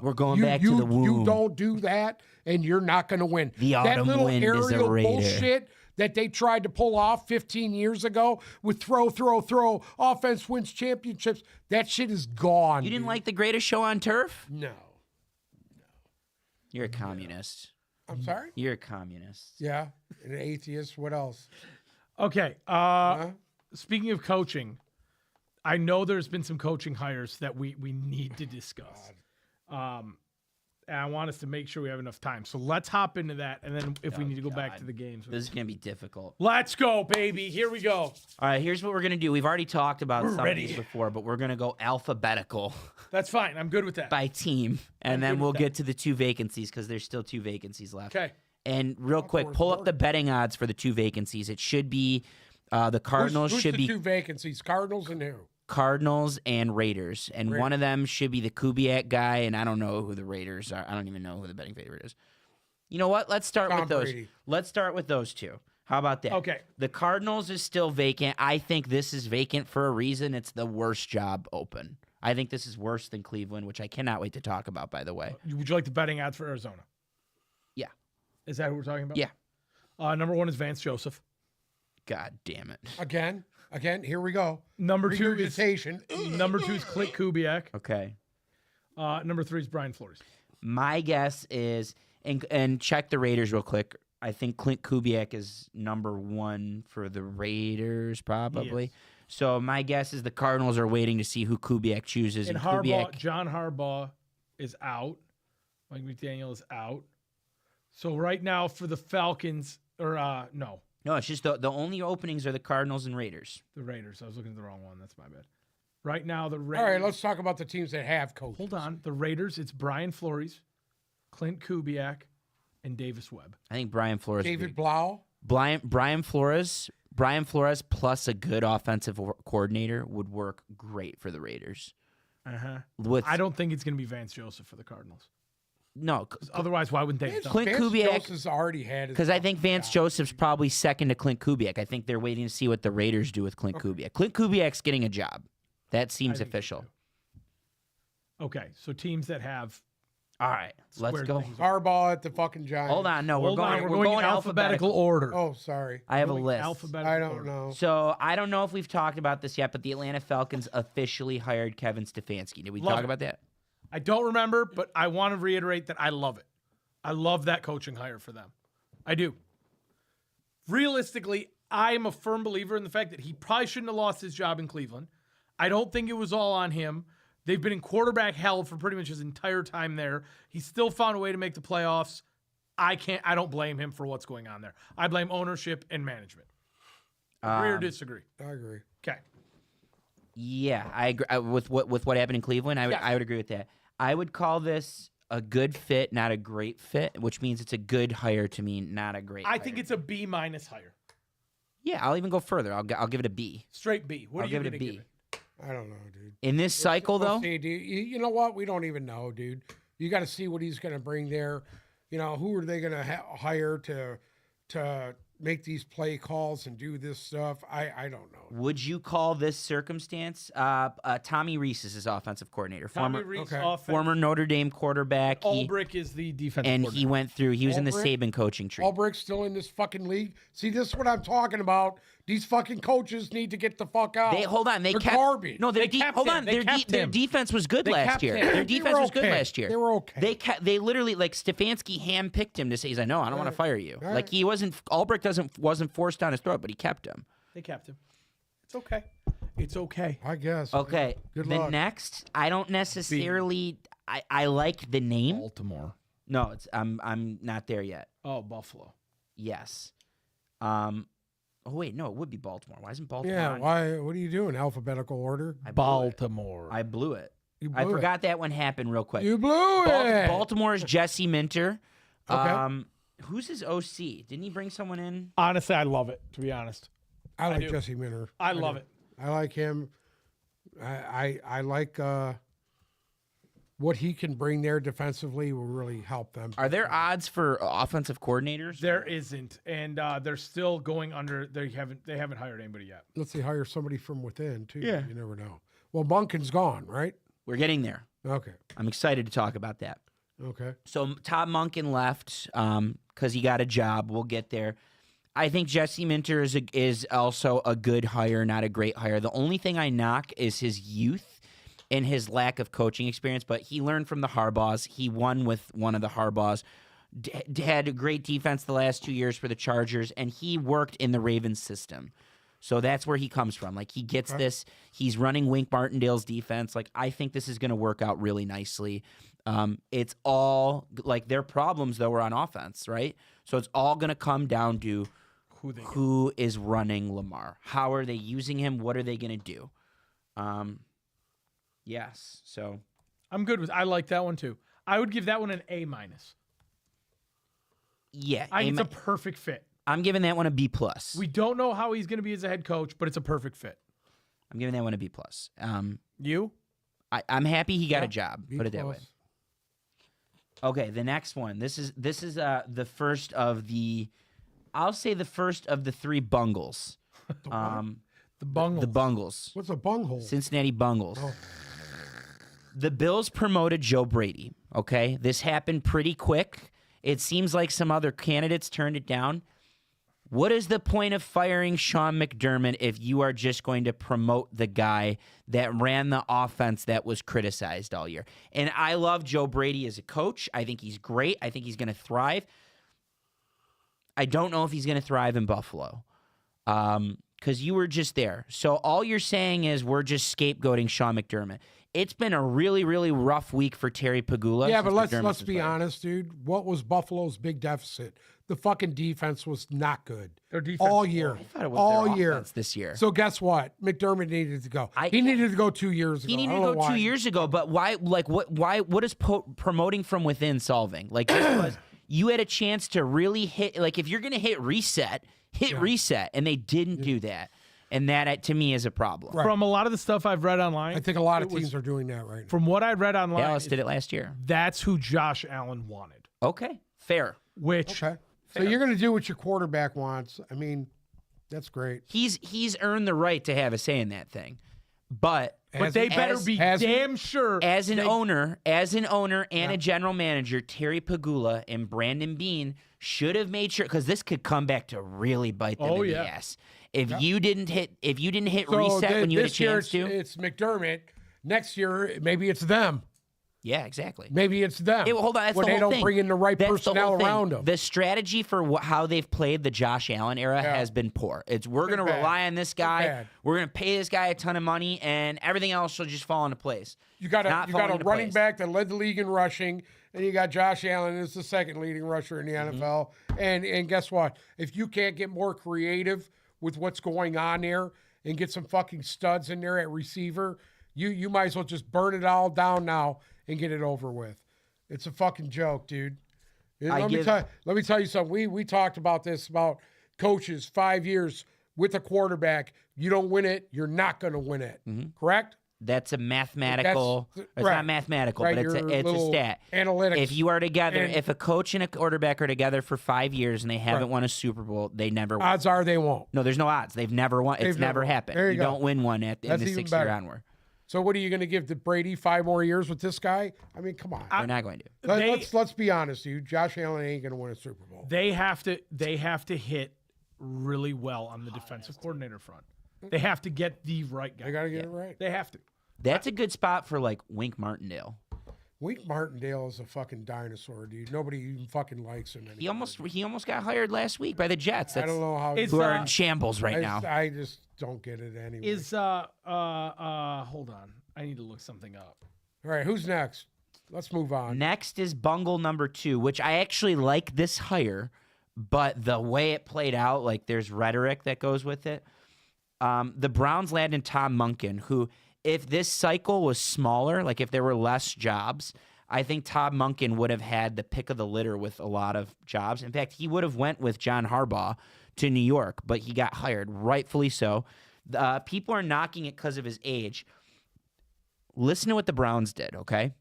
We're going back to the womb. You don't do that, and you're not going to win. The that autumn little wind is a aerial raider. bullshit that they tried to pull off 15 years ago with throw, offense wins championships. That shit is gone. You didn't dude. like the greatest show on turf? No. You're a communist. I'm sorry? You're a communist. Yeah. An atheist. What else? Okay. Speaking of coaching, I know there's been some coaching hires that we need to discuss. And I want us to make sure we have enough time. So let's hop into that, and then if we need to go back to the games, This is going to be difficult. let's go, baby. Here we go. All right, here's what we're going to do. We've already talked about some ready. of these before, but we're going to go alphabetical That's fine. I'm good with that. by team, and then good we'll with get to the 2 vacancies because there's still 2 vacancies left. Okay. And real quick, pull up the betting odds for the 2 vacancies. It should be the Cardinals Who's should the be 2 vacancies? Cardinals and who? Cardinals and Raiders, and one of them should be the Kubiak guy, and I don't know who the Raiders are. I don't even know who the betting favorite is. You know what? Let's start Tom with those. Brady. Let's start with those 2. How about that? Okay. The Cardinals is still vacant. I think this is vacant for a reason. It's the worst job open. I think this is worse than Cleveland, which I cannot wait to talk about, by the way. Would you like the betting odds for Arizona? Yeah. Is that who we're talking about? Yeah. Number 1 is Vance Joseph. God damn it. Again, here we go. Number 2 is Regurgitation. Clint Kubiak. Okay. Number 3 is Brian Flores. My guess is, and check the Raiders real quick. I think Clint Kubiak is number 1 for the Raiders, probably. Yes. So my guess is the Cardinals are waiting to see who Kubiak chooses. And Kubiak, John Harbaugh is out. Mike McDaniel is out. So right now for the Falcons, or no, No, it's just the only openings are the Cardinals and Raiders. the Raiders. I was looking at the wrong one. That's my bad. Right now the All Raiders. right, let's talk about the teams that have coaches. Hold on. The Raiders, it's Brian Flores, Clint Kubiak, and Davis Webb. I think Brian Flores. David Blau. Brian Flores plus a good offensive coordinator would work great for the Raiders. With I don't think it's going to be Vance Joseph for the Cardinals. no, Otherwise, why wouldn't they? have done Clint Vance Kubiak- Joseph's already had his because I think Vance Joseph's probably second to Clint Kubiak. I think they're waiting to see what the Raiders do with Clint Kubiak. Clint Kubiak's getting a job. That seems think so, official. too. Okay, so teams that have All right, let's squared go. things. Harbaugh at the fucking Giants. Hold on, no, Hold we're on, going. we're going in alphabetical order. Oh, sorry. I have a Going list. Alphabetical I don't order. know. So I don't know if we've talked about this yet, but the Atlanta Falcons officially hired Kevin Stefanski. Did we Love talk it. about that? I don't remember, but I want to reiterate that I love it. I love that coaching hire for them. I do. Realistically, I am a firm believer in the fact that he probably shouldn't have lost his job in Cleveland. I don't think it was all on him. They've been in quarterback hell for pretty much his entire time there. He still found a way to make the playoffs. I don't blame him for what's going on there. I blame ownership and management. Agree or disagree? I agree. Okay. Yeah, I agree with what happened in Cleveland. I would agree with that. I would call this a good fit, not a great fit, which means it's a good hire to me, not a great. I think it's a B- hire. Yeah, I'll even go further. I'll give it a B. Straight B. What I'll are you give it going a to B. give it? I don't know, dude. In this cycle, We'll though, see, dude. You know what? We don't even know, dude. You got to see what he's going to bring there. You know, who are they going to hire to make these play calls and do this stuff? I don't know. would you call this circumstance? Tommy Reese is his offensive coordinator, Tommy Reese, okay. offense. former Notre Dame quarterback. Ulbrich is the defensive And he coordinator. went through. He was in the Ulbrich? Saban coaching tree. Ulbricht's still in this fucking league. See, this is what I'm talking about. These fucking coaches need to get the fuck out. They hold on. They They're kept garbage. No, They kept hold him. on. They Their kept their him. defense was good They last kept year. him. Their They defense were was good okay. last year. They were okay. They literally like Stefanski handpicked him to say he's like, no, I don't want to fire you. All Like right. he wasn't. Ulbricht wasn't forced down his throat, but he kept him. They kept him. It's okay. It's okay. I guess. Okay. Good the luck. next, I don't necessarily. I like the name. Baltimore. No, it's I'm not there yet. Oh, Buffalo. Yes. Oh wait, no, it would be Baltimore. Why isn't Baltimore? Yeah. on? Why? What are you doing? Alphabetical order? I blew it. Baltimore. I blew it. You I blew it. forgot that one happened real quick. You blew it. Baltimore's Jesse Minter. Okay. Who's his OC? Didn't he bring someone in? Honestly, I love it, to be honest. I like do. Jesse Minter. I love it. I like him. I like what he can bring there defensively will really help them. Are there odds for offensive coordinators? There isn't, and they're still going under. They haven't hired anybody yet. Let's see, hire somebody from within too. Yeah. You never know. Well, Bunkin's gone, right? We're getting there. Okay. I'm excited to talk about that. Okay. So Todd Monken left because he got a job. We'll get there. I think Jesse Minter is also a good hire, not a great hire. The only thing I knock is his youth and his lack of coaching experience, but he learned from the Harbaughs. He won with one of the Harbaughs, had a great defense the last 2 years for the Chargers, and he worked in the Ravens system. So that's where he comes from. Like, he gets this. He's running Wink Martindale's defense. Like, I think this is going to work out really nicely. It's all, like, their problems, though, are on offense, right? So it's all going to come down to who is running Lamar. How are they using him? What are they going to do? Yes. So I'm good with. I like that one too. I would give that one an A-. yeah, I think it's a perfect fit. I'm giving that one a B plus. We don't know how he's going to be as a head coach, but it's a perfect fit. I'm giving that one a B plus. You? I'm happy he got a job. B Put it that way. plus. Okay, the next one. This is the first of the. I'll say the first of the three bungles. The Bungles. The Bungles. What's a bunghole? Cincinnati Bungles. The Bills promoted Joe Brady. Okay, this happened pretty quick. It seems like some other candidates turned it down. What is the point of firing Sean McDermott if you are just going to promote the guy that ran the offense that was criticized all year? And I love Joe Brady as a coach. I think he's great. I think he's going to thrive. I don't know if he's going to thrive in Buffalo. because you were just there. So all you're saying is we're just scapegoating Sean McDermott. It's been a really, really rough week for Terry Pagula. Yeah, since but let's McDermott was be fired. honest, dude. What was Buffalo's big deficit? The fucking defense was not good Their defense all was year. I thought it was All their year offense this year. So guess what? McDermott needed to go. I- He needed to go 2 years ago. He needed I to don't go know 2 why. years ago, but why? Like, what is promoting from within solving? Like, this was you had a chance to really hit. Like, if you're gonna hit reset, reset, and they didn't do that, and that to me is a problem. Right. From a lot of the stuff I've read online, I think a lot of teams are doing that right now. from what I read online, Dallas did it last year. that's who Josh Allen wanted. Okay, fair. Which Okay. So you're going to do what your quarterback wants. I mean, that's great. He's earned the right to have a say in that thing, but but they better be has he? damn sure as an they- owner and a general manager, Terry Pagula and Brandon Beane should have made sure, because this could come back to really bite them Oh, in yeah. the ass. If you didn't hit So reset when you had a this year chance to, it's McDermott. Next year, maybe it's them. yeah, exactly. Maybe it's them. Hold on, that's when the they whole don't thing. bring in the right That's the personnel whole thing. around them. The strategy for how they've played the Josh Allen era Yeah. has been poor. It's we're going to bad. rely on this guy. bad. We're going to pay this guy a ton of money, and everything else will just fall into place. You got Not a falling into running place. back that led the league in rushing, and you got Josh Allen as the second leading rusher in the Mm-hmm. NFL. And guess what? If you can't get more creative with what's going on there and get some fucking studs in there at receiver, you might as well just burn it all down now and get it over with. It's a fucking joke, dude. Let me tell you something. We talked about this about coaches 5 years with a quarterback. You don't win it, you're not going to win it. Correct? That's a mathematical. It's right. not mathematical, Right, but it's your a little stat. analytics. If you are together, And- if a coach and a quarterback are together for 5 years and they haven't won a Super Bowl, they never win. Odds are they won't. No, there's no odds. They've never won. It's They've never never won. happened. There you You go. don't win one in That's the even 6th year better. onward. So what are you going to give to Brady 5 more years with this guy? I mean, come on. They're not going to. Let's be honest, dude. Josh Allen ain't going to win a Super Bowl. they have to hit really well on the defensive coordinator front. They have to get the right guy. They got to get it right. They have to. That's a good spot for like Wink Martindale. Wink Martindale is a fucking dinosaur, dude. Nobody even fucking likes him anymore. He almost got hired last week by the Jets. I don't know how. It's, Who are uh, in shambles right now. I just don't get it anyway. Is hold on. I need to look something up. All right, who's next? Let's move on. Next is Bungle number 2, which I actually like this hire, but the way it played out, like there's rhetoric that goes with it. The Browns landed Tom Munkin, who, if this cycle was smaller, like if there were less jobs, I think Tom Munkin would have had the pick of the litter with a lot of jobs. In fact, he would have went with John Harbaugh to New York, but he got hired, rightfully so. People are knocking it because of his age. Listen to what the Browns did, okay?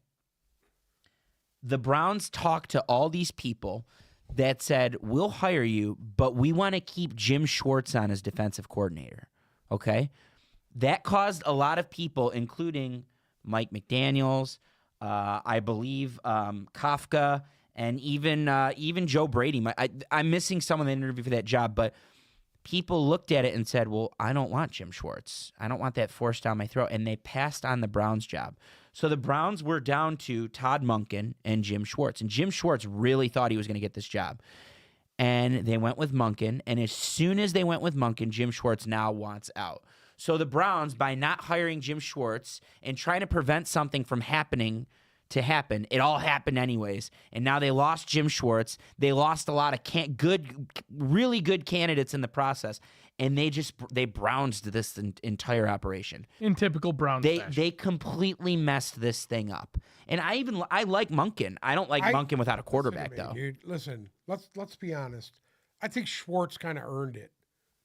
The Browns talked to all these people that said, we'll hire you, but we want to keep Jim Schwartz on as defensive coordinator, okay? That caused a lot of people, including Mike McDaniels, I believe Kafka, and even Joe Brady. I'm missing someone in the interview for that job, but people looked at it and said, well, I don't want Jim Schwartz. I don't want that forced down my throat. And they passed on the Browns job. So the Browns were down to Todd Monken and Jim Schwartz. And Jim Schwartz really thought he was going to get this job. And they went with Monken. And as soon as they went with Monken, Jim Schwartz now wants out. So the Browns, by not hiring Jim Schwartz and trying to prevent something from happening to happen, it all happened anyways. And now they lost Jim Schwartz. They lost a lot of really good candidates in the process. And they Brownsed this entire operation. In typical Browns fashion. They completely messed this thing up. And I like Monken. I don't like Monken without a quarterback, Listen to me, though. dude. Listen, let's be honest. I think Schwartz kind of earned it.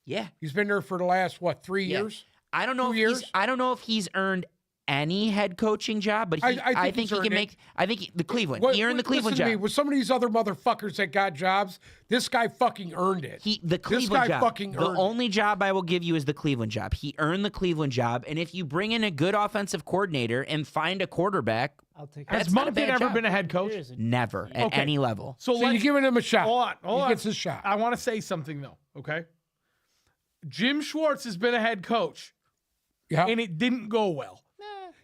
Yeah. He's been there for the last 3 Yeah. years. I don't know 2 if years? I don't know if he's earned any head coaching job, but I think think he's he can earned make. it. I think the Cleveland. What- He earned the Cleveland listen to me, job. with some of these other motherfuckers that got jobs, this guy fucking earned it. The Cleveland guy job. fucking The earned it. only job I will give you is the Cleveland job. He earned the Cleveland job, and if you bring in a good offensive coordinator and find a quarterback, I'll take Has That's not a Monken bad ever job. been a head coach? Seriously. never at Okay. any level. So So you're let's giving him a shot. hold He on. gets his shot. I want to say something though. Okay. Jim Schwartz has been a head coach, Yeah. and it didn't go well.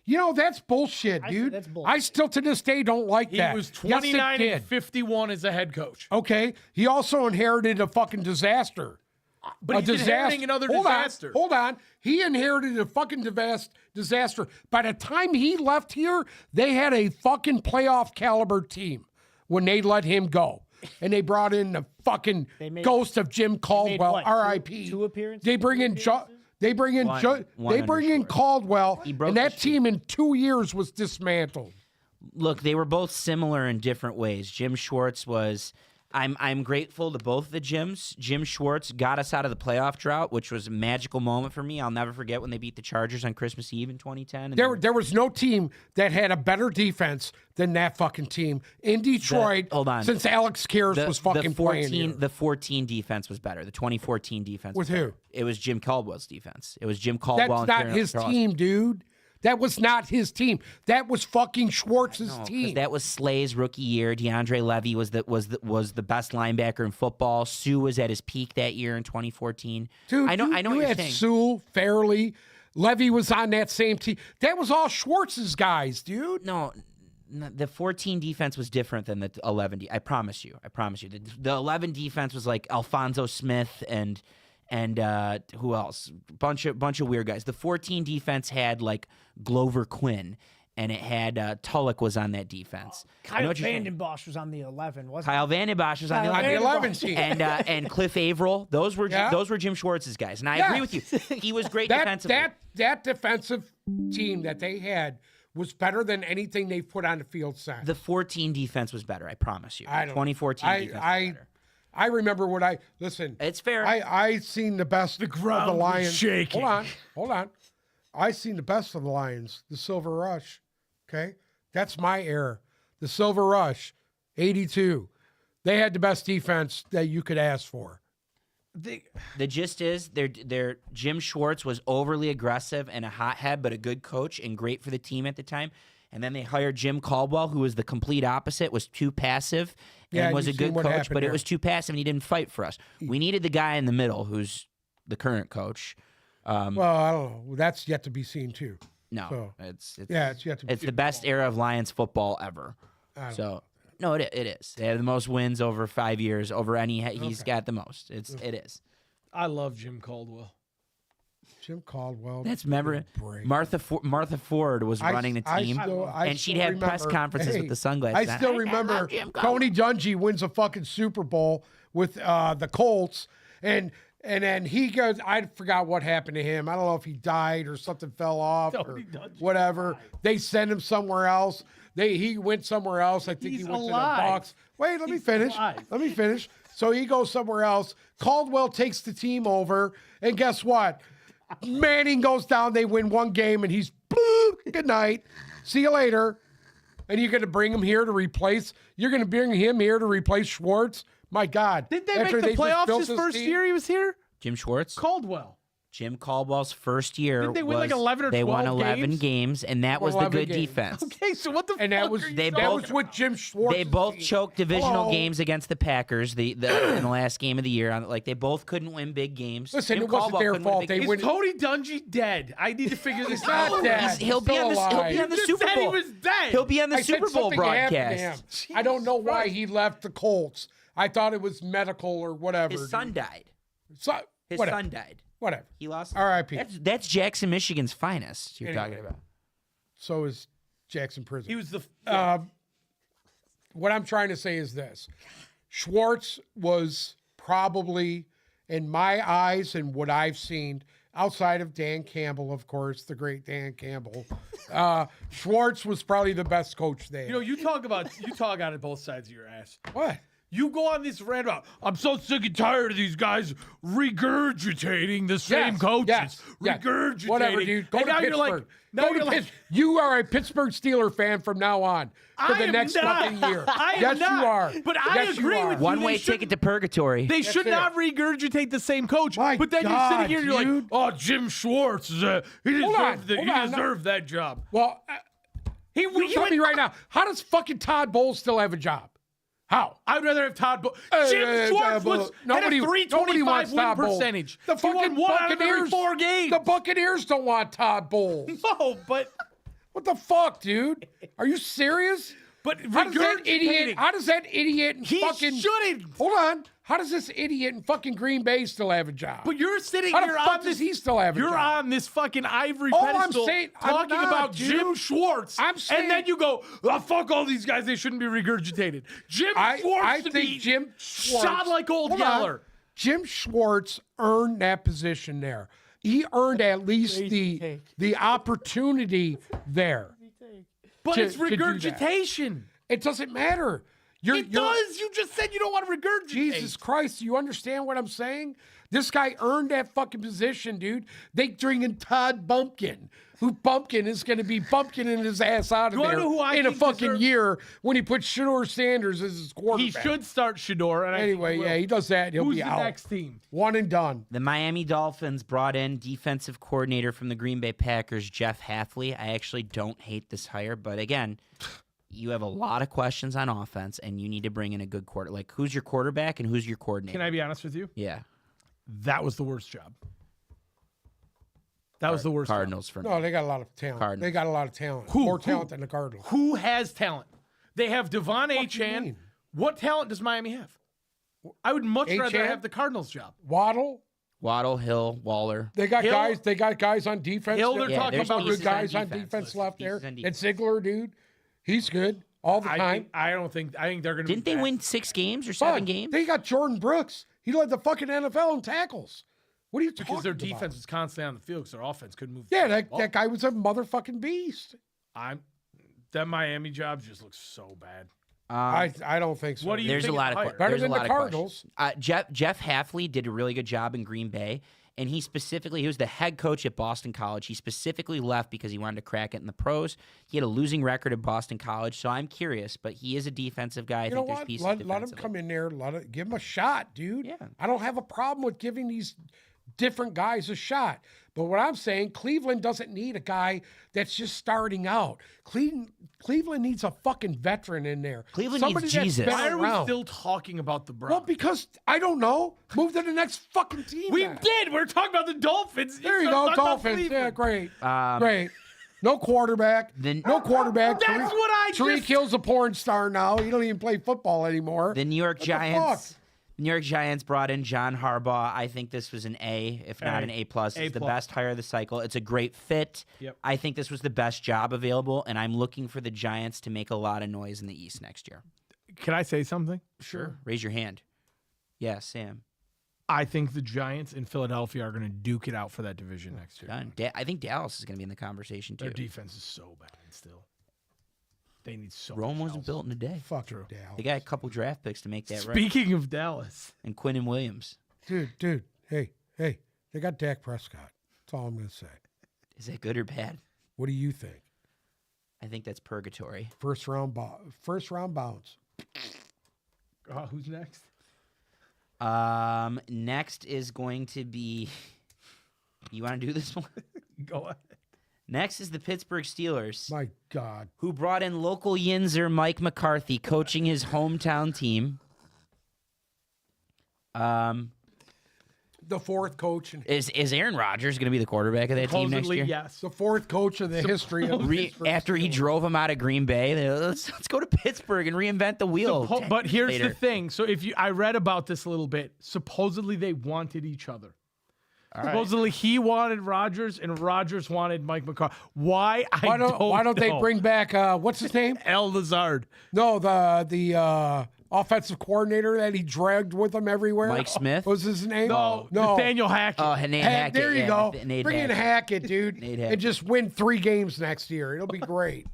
You know, that's bullshit, I- dude. that's bullshit. I still to this day don't like He that. was Yes, it 29 did. and 51 as a head coach. Okay. He also inherited a fucking disaster. But he's inheriting another disaster. Hold on. He inherited a fucking disaster. By the time he left here, they had a fucking playoff caliber team when they let him go. And they brought in the fucking ghost of Jim Caldwell, what, R.I.P. two appearances? They bring in Caldwell, and that team in 2 years was dismantled. Look, they were both similar in different ways. Jim Schwartz was. I'm grateful to both the Jims. Jim Schwartz got us out of the playoff drought, which was a magical moment for me. I'll never forget when they beat the Chargers on Christmas Eve in 2010. There was no team that had a better defense than that fucking team in Detroit. Hold on. Since Alex Karras was fucking playing here. The 14 defense was better. The 2014 defense With was who? better. It was Jim Caldwell's defense. It was Jim Caldwell. That's and not his Carolyn team, dude. That was not his team. That was fucking Schwartz's No, 'cause team. that was Slay's rookie year. DeAndre Levy was the best linebacker in football. Sue was at his peak that year in 2014. Dude, I know you what you're had saying. Sewell, Fairley, Levy was on that same team. That was all Schwartz's guys, dude. No, the 14 defense was different than the 11. I promise you. The 11 defense was like Alfonso Smith and who else? Bunch of weird guys. The 14 defense had like Glover Quinn, and it had Tulloch was on that defense. I know Kyle what you're saying. Vanden Bosch was on the 11, wasn't Kyle Vanden Bosch was on the Kyle 11. On the 11 team. And Cliff Averill, those were Yeah. Jim Schwartz's guys, and I Yeah. agree with you. He was great That defensively. that defensive team that they had was better than anything they've put on the field since. The 14 defense was better. I promise you. I don't. 2014 defense was better. I remember what I listen. It's fair. I seen the best of the ground was Lions. shaking. Hold on. I seen the best of the Lions, the Silver Rush. Okay, that's my era. The Silver Rush, 82. They had the best defense that you could ask for. The gist is, their Jim Schwartz was overly aggressive and a hothead, but a good coach and great for the team at the time. And then they hired Jim Caldwell, who was the complete opposite, was too passive and Yeah, was a you've good seen what coach, happened but it there. was too passive and he didn't fight for us. We needed the guy in the middle, who's the current coach. Well, I don't know. That's yet to be seen too. No, So, it's it's yet to be it's seen. the best era of Lions football ever. So no, it is. They have the most wins over 5 years over any. He's got the most. It is. I love Jim Caldwell. Jim Caldwell. That's remember break. Martha Ford was running the team, and she'd have press conferences with the sunglasses. I on. still I remember love Jim Caldwell. Tony Dungy wins a fucking Super Bowl with the Colts, and then he goes. I forgot what happened to him. I don't know if he died or something fell off or Tony Dungy whatever. They send him somewhere else. He went somewhere else. I think He's he went alive. to the Bucs. Wait, let me finish. alive. Let me finish. So he goes somewhere else. Caldwell takes the team over, and guess what? Manning goes down. They win one game, and he's boop. Good night. See you later. And you're going to bring him here to replace. You're going to bring him here to replace Schwartz. My God! Did they After make the just playoffs built his this first team? year he was here? Jim Schwartz. Caldwell. Jim Caldwell's first year. Didn't they win like was- 11 or They won 12 11 games? games, and that was the 11 good games. defense. Okay, so what the And fuck that was are you They talking that both- was with Jim Schwartz. They both choked divisional Hello? games against the Packers. In the last game of the year, like they both couldn't win big games. Listen, Jim it wasn't Caldwell their couldn't win fault. big They games. win- Is Tony Dungy dead? I need to figure this not out. dead. He'll be on the You Super just said he Bowl. was dead. He'll be on the I said Super Bowl something happened to broadcast. him. I don't know why he left the Colts. I thought it was medical or whatever. His son died. His whatever. son died. Whatever. He lost. R.I.P. That's Jackson, Michigan's finest. You're Anyway. talking about. So is Jackson Prison. He was the. What I'm trying to say is this: Schwartz was probably, in my eyes and what I've seen, outside of Dan Campbell, of course, the great Dan Campbell, Schwartz was probably the best coach there. you talk out of both sides of your ass. What? You go on this rant about, I'm so sick and tired of these guys regurgitating the same coaches. Yes. Regurgitating. Whatever, dude. Go And to now Pittsburgh. you're like, now Go you're to like, Pittsburgh. You are a Pittsburgh Steeler fan from now on for I the am next not. fucking year. I am yes, not. you are. But I Yes, you agree are. with you. One-way They shouldn't- ticket to purgatory. They should it. not regurgitate the same coach. My but then you're God, sitting here and you're dude. like, oh, Jim Schwartz, he Hold deserved, on, hold on. deserved that job. Well, He tell me right now, how does fucking Todd Bowles still have a job? How? I'd rather have Todd Bowles. Jim Schwartz had a nobody 325 wants win Todd Bowles. percentage. The He won fucking one out of every Buccaneers. 4 games. The Buccaneers don't want Todd Bowles. No, but What the fuck, dude? Are you serious? but How does that idiot? regurgitating. How does that idiot? He fucking shouldn't. Hold on. How does this idiot in fucking Green Bay still have a job? But you're sitting How the here fuck on does this. he still have a You're job? on this fucking ivory All I'm pedestal saying- I'm talking not, about dude. Jim Schwartz. I'm saying- and then you go, oh, fuck all these guys. They shouldn't be regurgitated. Jim Schwartz I should think be Jim Schwartz, shot like old Hold on. Yeller. Jim Schwartz earned that position there. He earned at least the opportunity there. But to- it's to do that. regurgitation. It doesn't matter. You're, Does. You just said you don't want to regurgitate. Jesus Christ, you understand what I'm saying? This guy earned that fucking position, dude. They bringing Todd Bumpkin, who Bumpkin is going to be bumpkining his ass out of You wanna there know who I in a think fucking deserves- year when he puts Shador Sanders as his He quarterback. should start Shador. And Anyway, yeah, he does that. He'll Who's be the out. next team? One and done. The Miami Dolphins brought in defensive coordinator from the Green Bay Packers, Jeff Hafley. I actually don't hate this hire, but again, you have a lot of questions on offense, and you need to bring in a good quarter. Like, who's your quarterback and who's your coordinator? Can I be honest with you? Yeah, That was the worst job. That was the worst job. Cardinals for me. No, they got a lot of talent. Cardinals. They got a lot of talent. Who? More Who? talent than the Cardinals. Who has talent? They have Devon do you Achane. mean? What talent does Miami have? I would much rather Achane? have the Cardinals job. Waddle. Waddle, Hill, Waller. They got Hill- guys. They got guys on defense. Hill, they're that- talking there's about good pieces on guys on defense. defense left there. Pieces on And defense. Ziegler, dude, he's good all the time. I don't think they're going to. Didn't they win 6 games or 7 Fuck, games? They got Jordan Brooks. He led the fucking NFL in tackles. What are you talking because their about? defense was constantly on the field because their offense couldn't move. Yeah, the ball. that guy was a motherfucking beast. That Miami job just looks so bad. I don't think so. What do you There's a think lot of of the que- hire? Better there's than a the lot of Cardinals. questions. Jeff Hafley did a really good job in Green Bay, and he was the head coach at Boston College. He specifically left because he wanted to crack it in the pros. He had a losing record at Boston College, so I'm curious, but he is a defensive guy. I You know think there's what? pieces Let him defensively. come in there. Give him a shot, dude. Yeah. I don't have a problem with giving these different guys a shot. But what I'm saying, Cleveland doesn't need a guy that's just starting out. Cleveland needs a fucking veteran in there. Cleveland Somebody needs that's Jesus. been Why are we around. still talking about the Browns? Well, because I don't know. Move to the next fucking team. we then. did. We're talking about the Dolphins. There you Let's go, talk about Dolphins. Yeah, Cleveland. great. Great. No quarterback. No quarterback. That's Tariq- what I Tariq just- Hill's a porn star now. He don't even play football anymore. The New York What the Giants. fuck? New York Giants brought in John Harbaugh. I think this was an A, if not A. an A plus. It's the A+. best hire of the cycle. It's a great fit. Yep. I think this was the best job available, and I'm looking for the Giants to make a lot of noise in the East next year. Can I say something? Sure. Raise your hand. Yeah, Sam. I think the Giants in Philadelphia are going to duke it out for that division next year. Done. I think Dallas is going to be in the conversation too. Their defense is so bad still. They need so Rome much wasn't help. built in a day. Fuck Dallas. They got a couple draft picks to make that right. Speaking of Dallas, And Quinnen Williams. Dude. Hey. They got Dak Prescott. That's all I'm going to say. Is that good or bad? What do you think? I think that's purgatory. First round bounce. who's next? Next is going to be. You want to do this one? Go ahead. Next is the Pittsburgh Steelers, My God. who brought in local Yinzer Mike McCarthy, coaching his hometown team. The fourth coach. Is Aaron Rodgers going to be the quarterback of that team next Supposedly, year? yes. The fourth coach of the history of the Pittsburgh After he Steelers. drove him out of Green Bay, let's go to Pittsburgh and reinvent the wheel. 10 But here's years later. the thing. So I read about this a little bit. Supposedly they wanted each other. Supposedly he wanted Rodgers and Rodgers wanted Mike McCarthy. Why? Why don't they know. bring back what's his name? El Lazard? No, the offensive coordinator that he dragged with him everywhere. Mike Smith? What was his name? No, no. Nathaniel Hackett. Oh, Nate Hack- Hackett. there you yeah, go. Nate Bring in Hackett. Hackett, dude, Nate Hackett. and just win 3 games next year. It'll be great.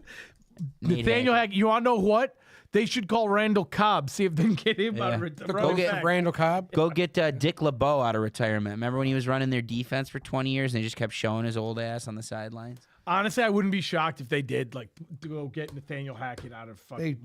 Nate Nathaniel Hackett. Hackett. You want to know what? They should call Randall Cobb. See if they can get him out of Yeah. it. Go get Randall Cobb. Go get Dick LeBeau out of retirement. Remember when he was running their defense for 20 years and they just kept showing his old ass on the sidelines? Honestly, I wouldn't be shocked if they did to go get Nathaniel Hackett out of fucking.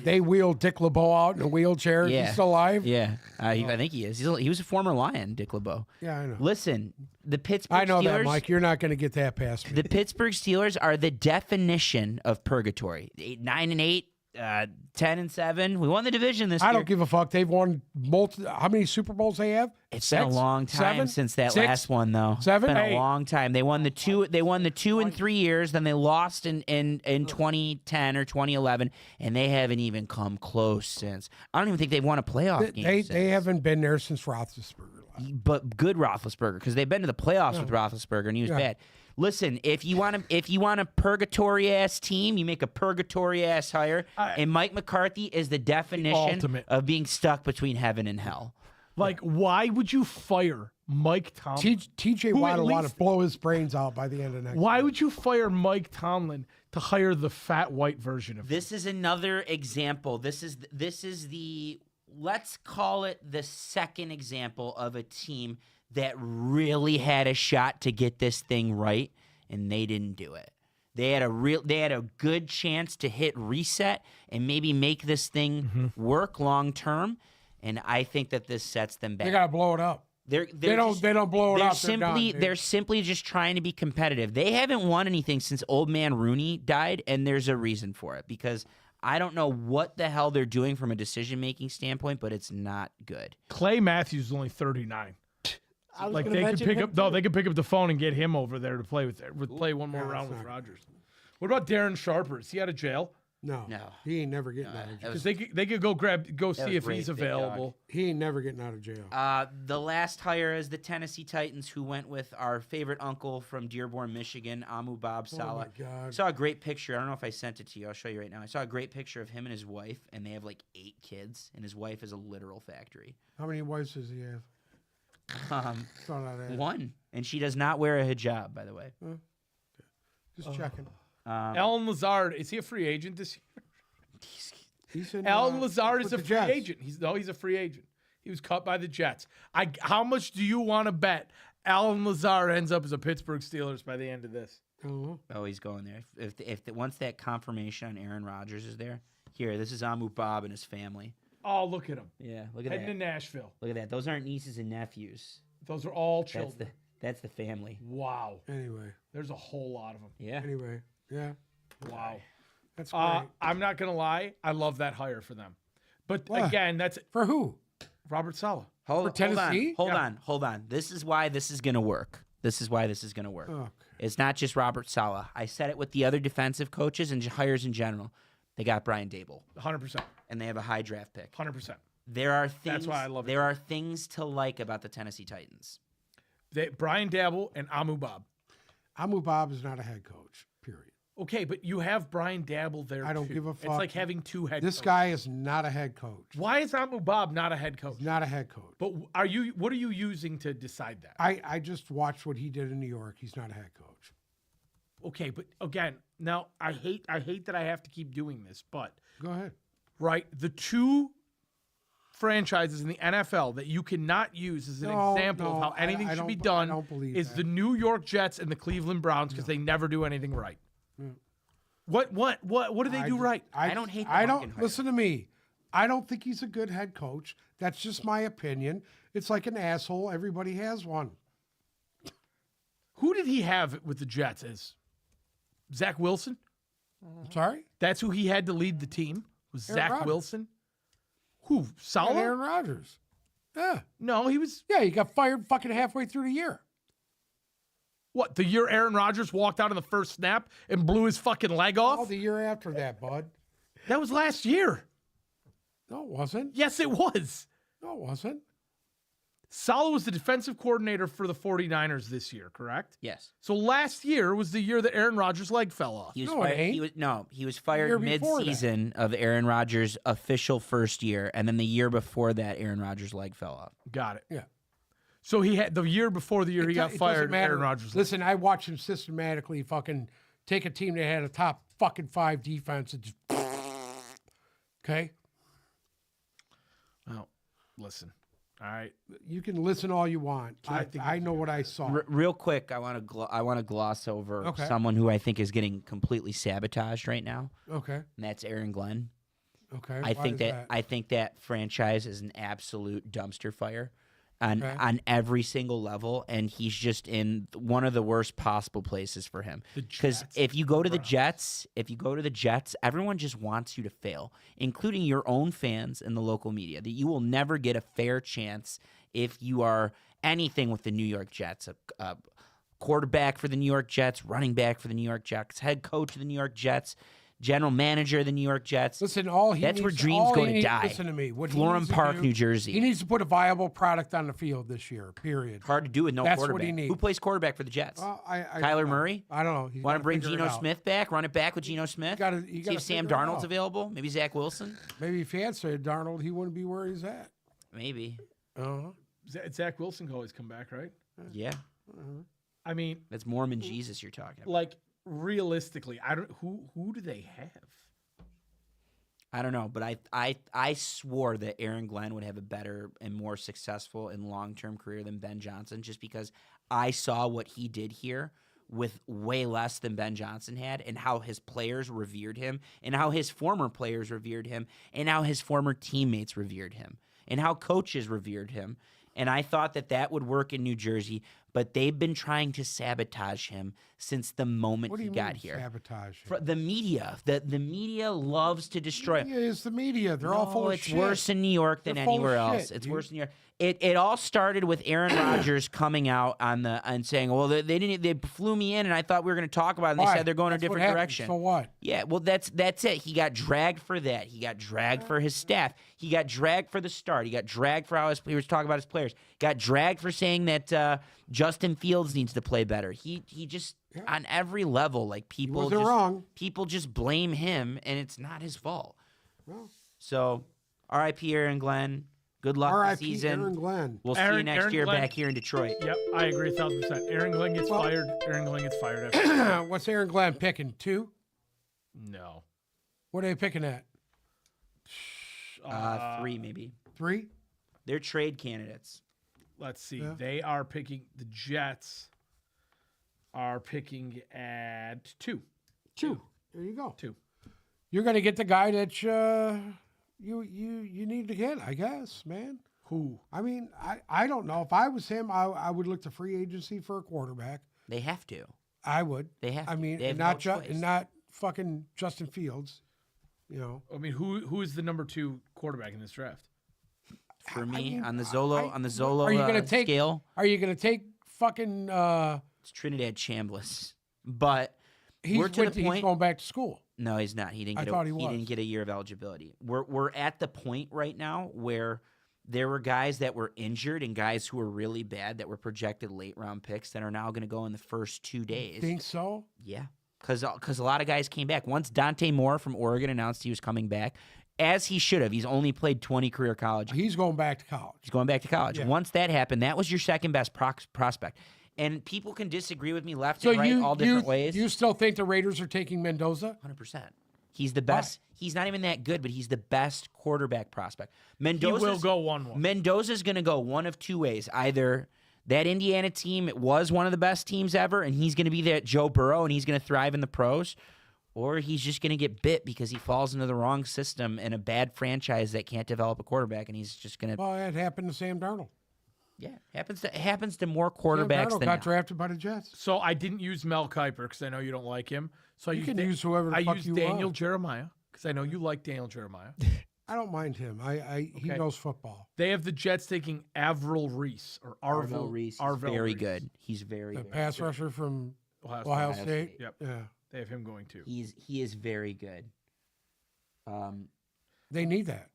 They wheeled Dick LeBeau out in a wheelchair. Yeah. He's still alive. Yeah, I think he is. He was a former Lion, Dick LeBeau. Yeah, I know. Listen, the Pittsburgh I know Steelers, that, Mike. You're not going to get that past me. the Pittsburgh Steelers are the definition of purgatory. 9-8. 10-7. We won the division this I year. don't give a fuck. They've won how many Super Bowls they have? It's been a Six? long time Seven? since that Six? last one, though. Seven? It's been Hey. a long time. They won the 2 and 3 years. Then they lost in 2010 or 2011, and they haven't even come close since. I don't even think they've won a playoff game. They since. haven't been there since Roethlisberger left. But good Roethlisberger, because they've been to the playoffs with Roethlisberger, and he was bad. Listen, if you want a purgatory ass team, you make a purgatory ass hire, and Mike McCarthy is the definition ultimate. of being stuck between heaven and hell. Like, why would you fire Mike Tomlin? TJ Who Watt at will want least- to blow his brains out by the end of next Why year. would you fire Mike Tomlin to hire the fat white version of him? This is another example. This is the let's call it the second example of a team that really had a shot to get this thing right, and they didn't do it. They had a good chance to hit reset and maybe make this thing work long term, and I think that this sets them back. They got to blow it up. They They don't blow it they're up. simply they're they're simply just trying to be competitive. They haven't won anything since Old Man Rooney died, and there's a reason for it, because I don't know what the hell they're doing from a decision-making standpoint, but it's not good. Clay Matthews is only 39. I was Like gonna they could mention pick him up. No, too. they could pick up the phone and get him over there to play play one more Yeah, round that's with not Rodgers. What about Darren Sharper? Is he out of jail? No, No. he ain't never getting out of jail. Because they could go see was if great, he's big dog. available. He ain't never getting out of jail. The last hire is the Tennessee Titans, who went with our favorite uncle from Dearborn, Michigan, Amu Bob Salah. my God. I saw a great picture. I don't know if I sent it to you. I'll show you right now. I saw a great picture of him and his wife, and they have like 8 kids, and his wife is a literal factory. How many wives does he have? Thought I'd ask. One, and she does not wear a hijab, by the way. Just checking. Alan Lazard, is he a free agent this year? He's in, Alan Lazard is with a the free Jets. agent. He's a free agent. He was cut by the Jets. How much do you want to bet Alan Lazard ends up as a Pittsburgh Steelers by the end of this? Oh, Oh, he's going there. If once that confirmation on Aaron Rodgers is there, here, this is Amu Bob and his family. Oh, look at him. Yeah, look at Heading to that. Nashville. Look at that. Those aren't nieces and nephews. Those are all That's children. that's the family. Wow. anyway, There's a whole lot of them. Yeah. yeah, Wow. that's great. I'm not going to lie. I love that hire for them. But What? again, that's For who? Robert Saleh. Hold Tennessee? Hold on. This is why this is gonna work. This is why this is gonna work. Okay. It's not just Robert Saleh. I said it with the other defensive coaches and hires in general. They got Brian Dable, 100%. and they have a high draft pick. 100%. There are things. why I love it. There are things to like about the Tennessee Titans. Brian Dabble and Amu Bob. Amu Bob is not a head coach. Period. Okay, but you have Brian Dabble there. I don't too. give a It's fuck. like having 2 head This coaches. guy is not a head coach. Why is Amu Bob not a head coach? Not a head coach. But what are you using to decide that? I just watched what he did in New York. He's not a head coach. Okay, but again, now I hate that I have to keep doing this, but Go ahead. right, the 2 franchises in the NFL that you cannot use as an No, example no, of how I- anything I should be don't- done I don't believe is that. the New York Jets and the Cleveland Browns because they never do anything right. What do they do right? I don't hate the I Larkin don't hire. listen to me. I don't think he's a good head coach. That's just my opinion. It's like an asshole. Everybody has one. Who did he have with the Jets as Zach Wilson? Sorry? That's who he had to lead the team. Was Aaron Zach Rodgers. Wilson? Who? And Saleh? Aaron Rodgers. Yeah. No, he was Yeah, he got fired fucking halfway through the year. what? The year Aaron Rodgers walked out on the first snap and blew his fucking leg Oh, off? the year after that, bud. That was last year. No, it wasn't. Yes, it was. No, it wasn't. Saleh was the defensive coordinator for the 49ers this year, correct? Yes. So last year was the year that Aaron Rodgers' leg fell off. He was No, it fired. ain't. He was year fired before that. mid-season of Aaron Rodgers' official first year, and then the year before that, Aaron Rodgers' leg fell off. Got it. Yeah. So he had the year before the year he got It doesn't fired. matter. Aaron Rodgers. Listen, I watched him systematically fucking take a team that had a top fucking 5 defense and just. Okay? Oh, listen. All right. You can listen all you want. I know what I saw. Real quick, I want to gloss over Okay. someone who I think is getting completely sabotaged right now, Okay. and that's Aaron Glenn. Okay. I Why think is that I think that franchise is an absolute dumpster fire, on every single level, and he's just in one of the worst possible places for him. Because if you go to the Jets, everyone just wants you to fail, including your own fans and the local media. That you will never get a fair chance if you are anything with the New York Jets. A quarterback for the New York Jets, running back for the New York Jets, head coach of the New York Jets, general manager of the New York Jets. Listen, that's where dreams go to die. Listen to me. What he Florham needs to Park, do, New Jersey. He needs to put a viable product on the field this year. Period. Hard to do with no That's quarterback. what he needs. Who plays quarterback for the Jets? I Kyler don't know. Murray? I don't know. He's Want to gotta bring figure it Geno out. Smith back? Run it back with Geno Smith? gotta See if Sam figure it Darnold's out. available? Maybe Zach Wilson? Maybe if he had said Darnold, he wouldn't be where he's at. Maybe. Uh-huh. Zach Wilson can always come back, right? Yeah. I mean, That's Mormon Jesus you're talking about. like realistically, I don't. Who do they have? I don't know, but I swore that Aaron Glenn would have a better and more successful and long-term career than Ben Johnson just because I saw what he did here with way less than Ben Johnson had and how his players revered him and how his former players revered him and how his former teammates revered him and how coaches revered him. And I thought that would work in New Jersey, but they've been trying to sabotage him since the moment What do he you got mean, here. sabotage? The media, the media loves to destroy. Media is the media. They're all full of it's shit. worse in New York than They're full of anywhere else. shit, It's dude. worse in New York. It all started with Aaron Rodgers coming out and saying, "Well, they flew me in, and I thought we were going to talk about it." And they Why? said they're going That's a what different happened. direction. So what? Yeah, well, that's it. He got dragged for that. He got dragged for his staff. He got dragged for the start. He got dragged for how he was talking about his players. Got dragged for saying that Justin Fields needs to play better. He just on every level, like people wasn't just wrong. people just blame him, and it's not his fault. Well, So, R.I.P. Aaron Glenn. Good luck this R.I.P. season. Aaron Glenn. We'll see you next Aaron year Glenn- back here in Detroit. Yep, I agree 1,000%. Aaron Glenn gets fired. Aaron Glenn gets fired. After What's Aaron Glenn picking? 2? no. What are they picking at? 3 maybe. 3? They're trade candidates. Let's see. Yeah. They are picking. The Jets are picking at 2. 2. There you go. 2. You're going to get the guy that you need to get, I guess, man. Who? I mean, I don't know. If I was him, I would look to free agency for a quarterback. They have to. I would. They have I to. mean, They have and no not choice. and not fucking Justin Fields. You know, I mean, who is the number 2 quarterback in this draft? For me, mean, on the Zolo are you gonna take scale, Are you going to take fucking? it's Trinidad Chambliss. But He's we're to the he's point. going back to school. No, he's not. He didn't I get. thought He he didn't was. get a year of eligibility. We're at the point right now where there were guys that were injured and guys who were really bad that were projected late round picks that are now going to go in the first 2 days. Think so? Yeah, because a lot of guys came back. Once Dante Moore from Oregon announced he was coming back, as he should have. He's only played 20 career college. He's going back to college. He's going back to college. Yeah. Once that happened, that was your second best prospect. And people can disagree with me left So and right all different ways. you still think the Raiders are taking Mendoza? 100%. He's the best. He's not even that good, but he's the best quarterback prospect. He will go 1-1. Mendoza's going to go one of 2 ways. Either that Indiana team was one of the best teams ever, and he's going to be that Joe Burrow, and he's going to thrive in the pros, or he's just going to get bit because he falls into the wrong system in a bad franchise that can't develop a quarterback, and he's just going to. Well, it happened to Sam Darnold. Yeah, it happens to more Sam quarterbacks Darnold than got drafted by the Jets. So I didn't use Mel Kiper because I know you don't like him. So You can use whoever the I fuck used you Daniel want. Jeremiah because I know you like Daniel Jeremiah. I don't mind him. He Okay. knows football. They have the Jets taking Avril Reese or Arvil Reese. Is Arvil very Reese. good. He's very The good. pass rusher from Ohio Ohio State. State. Yep. Yeah. They have him going too. He is very good. They need that.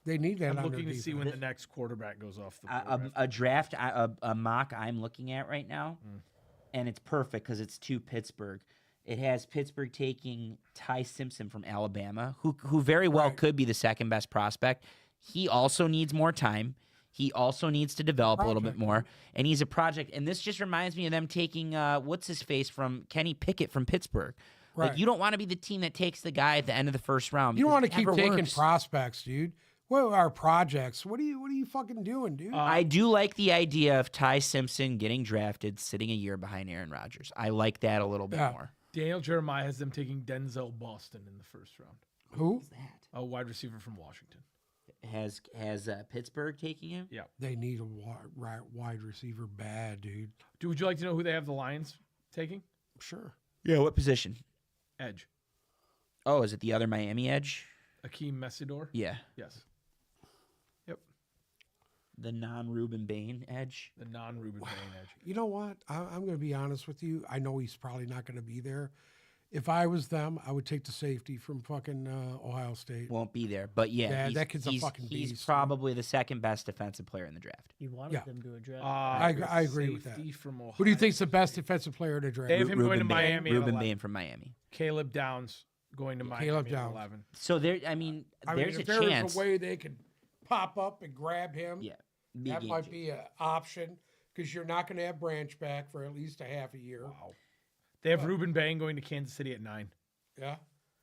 They need that I'm on looking their to see defense. when the next quarterback goes off the a, board. a draft, a mock I'm looking at right now, and it's perfect because it's to Pittsburgh. It has Pittsburgh taking Ty Simpson from Alabama, who very well could be the second best prospect. He also needs more time. He also needs to develop a little bit more, and he's a project. And this just reminds me of them taking what's his face from Kenny Pickett from Pittsburgh. Right. Like you don't want to be the team that takes the guy at the end of the first round. You don't want to because it keep never taking works. prospects, dude. What are projects? What are you fucking doing, dude? I do like the idea of Ty Simpson getting drafted, sitting a year behind Aaron Rodgers. I like that a little bit Yeah. more. Daniel Jeremiah has them taking Denzel Boston in the first round, Who? a wide receiver from Washington. Has Pittsburgh taking him? Yeah. They need a wide receiver bad, dude. Would you like to know who they have the Lions taking? Sure. Yeah. What position? Edge. Oh, is it the other Miami edge? Akeem Messidor? Yeah. Yes. Yep. The non-Ruben Bain edge. The non-Ruben Bain edge. You know what? I'm going to be honest with you. I know he's probably not going to be there. If I was them, I would take the safety from fucking Ohio State. Won't be there, but Yeah, that kid's a fucking He's beast. probably the second best defensive player in the draft. You wanted Yeah. them to address. I agree with that. Safety from Ohio. Who do you think's the best defensive player to draft? They have him going to Ruben Bain. Miami at Ruben 11. Bain from Miami. Caleb Downs going to Miami Caleb at Downs. 11. So there, I mean, there's if a there chance. was a way they could pop up and grab him, Yeah, be a that game might changer. be an option because you're not going to have Branch back for at least a half a year. Wow. They have Ruben Bain going to Kansas City at 9. Yeah,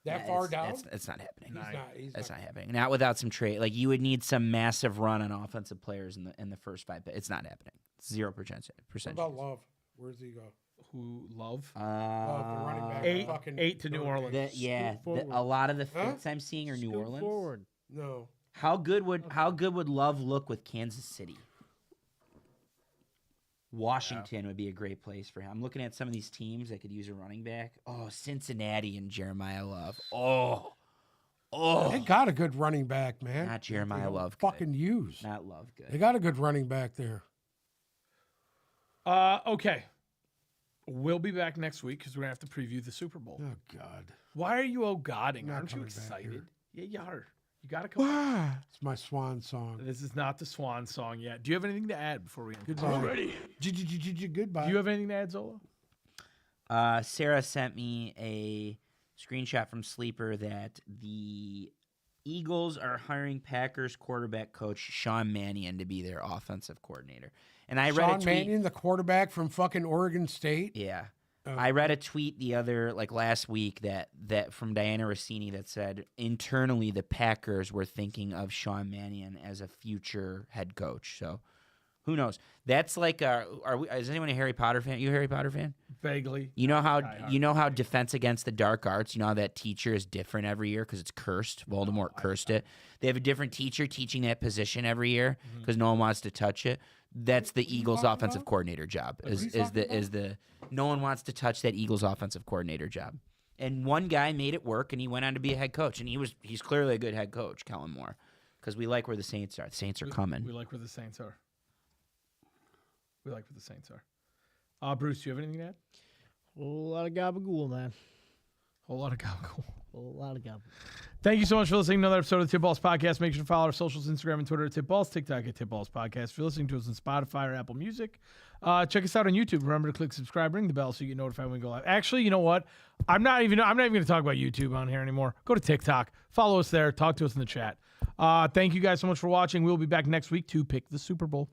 that Yeah, far it's- down. It's not happening. He's That's not. not happening. Not without some trade. Like you would need some massive run on offensive players in the first 5. But it's not happening. 0%. What about Love? Where's he go? Who love? Love, the running back. Eight- fucking 8 to New Orleans. A lot of the Huh? fits I'm seeing are New Scoot Orleans. forward. No. How good would Love look with Kansas City? Washington would be a great place for him. I'm looking at some of these teams that could use a running back. Oh, Cincinnati and Jeremiah Love. They got a good running back, man. Not Jeremiah They don't Love good. Fucking use. Not Love They good. got a good running back there. Okay. We'll be back next week because we're going to have to preview the Super Bowl. Oh God. Why are you godding? Not Aren't you coming back excited? here. Yeah, you are. You got to come back. It's my swan song. This is not the Swan song yet. Do you have anything to add before we end? Goodbye. Goodbye. Do you have anything to add, Zola? Sarah sent me a screenshot from Sleeper that the Eagles are hiring Packers quarterback coach Sean Mannion to be their offensive coordinator. And I read a Sean tweet. Mannion, the quarterback from fucking Oregon State. Yeah. I read a tweet last week that from Diana Rossini that said internally the Packers were thinking of Sean Mannion as a future head coach. So who knows? That's like is anyone a Harry Potter fan? You a Harry Potter fan? Vaguely. You know how Defense Against the Dark Arts, you know how that teacher is different every year because it's cursed. Voldemort cursed it. They have a different teacher teaching that position every year because no one wants to touch it. That's the Eagles' offensive coordinator job. Is the no one wants to touch that Eagles' offensive coordinator job. And one guy made it work, and he went on to be a head coach, and he's clearly a good head coach, Kellen Moore, because we like where the Saints are. The Saints are coming. We like where the Saints are. Bruce, do you have anything to add? Whole lot of gabagool, man. Whole lot of gabagool. Whole lot of gabagool. Thank you so much for listening to another episode of the Tip Balls Podcast. Make sure to follow our socials, Instagram and Twitter at Tip Balls, TikTok at Tip Balls Podcast. If you're listening to us on Spotify or Apple Music, check us out on YouTube. Remember to click subscribe, ring the bell so you get notified when we go live. Actually, you know what? I'm not even going to talk about YouTube on here anymore. Go to TikTok, follow us there, talk to us in the chat. Thank you guys so much for watching. We'll be back next week to pick the Super Bowl.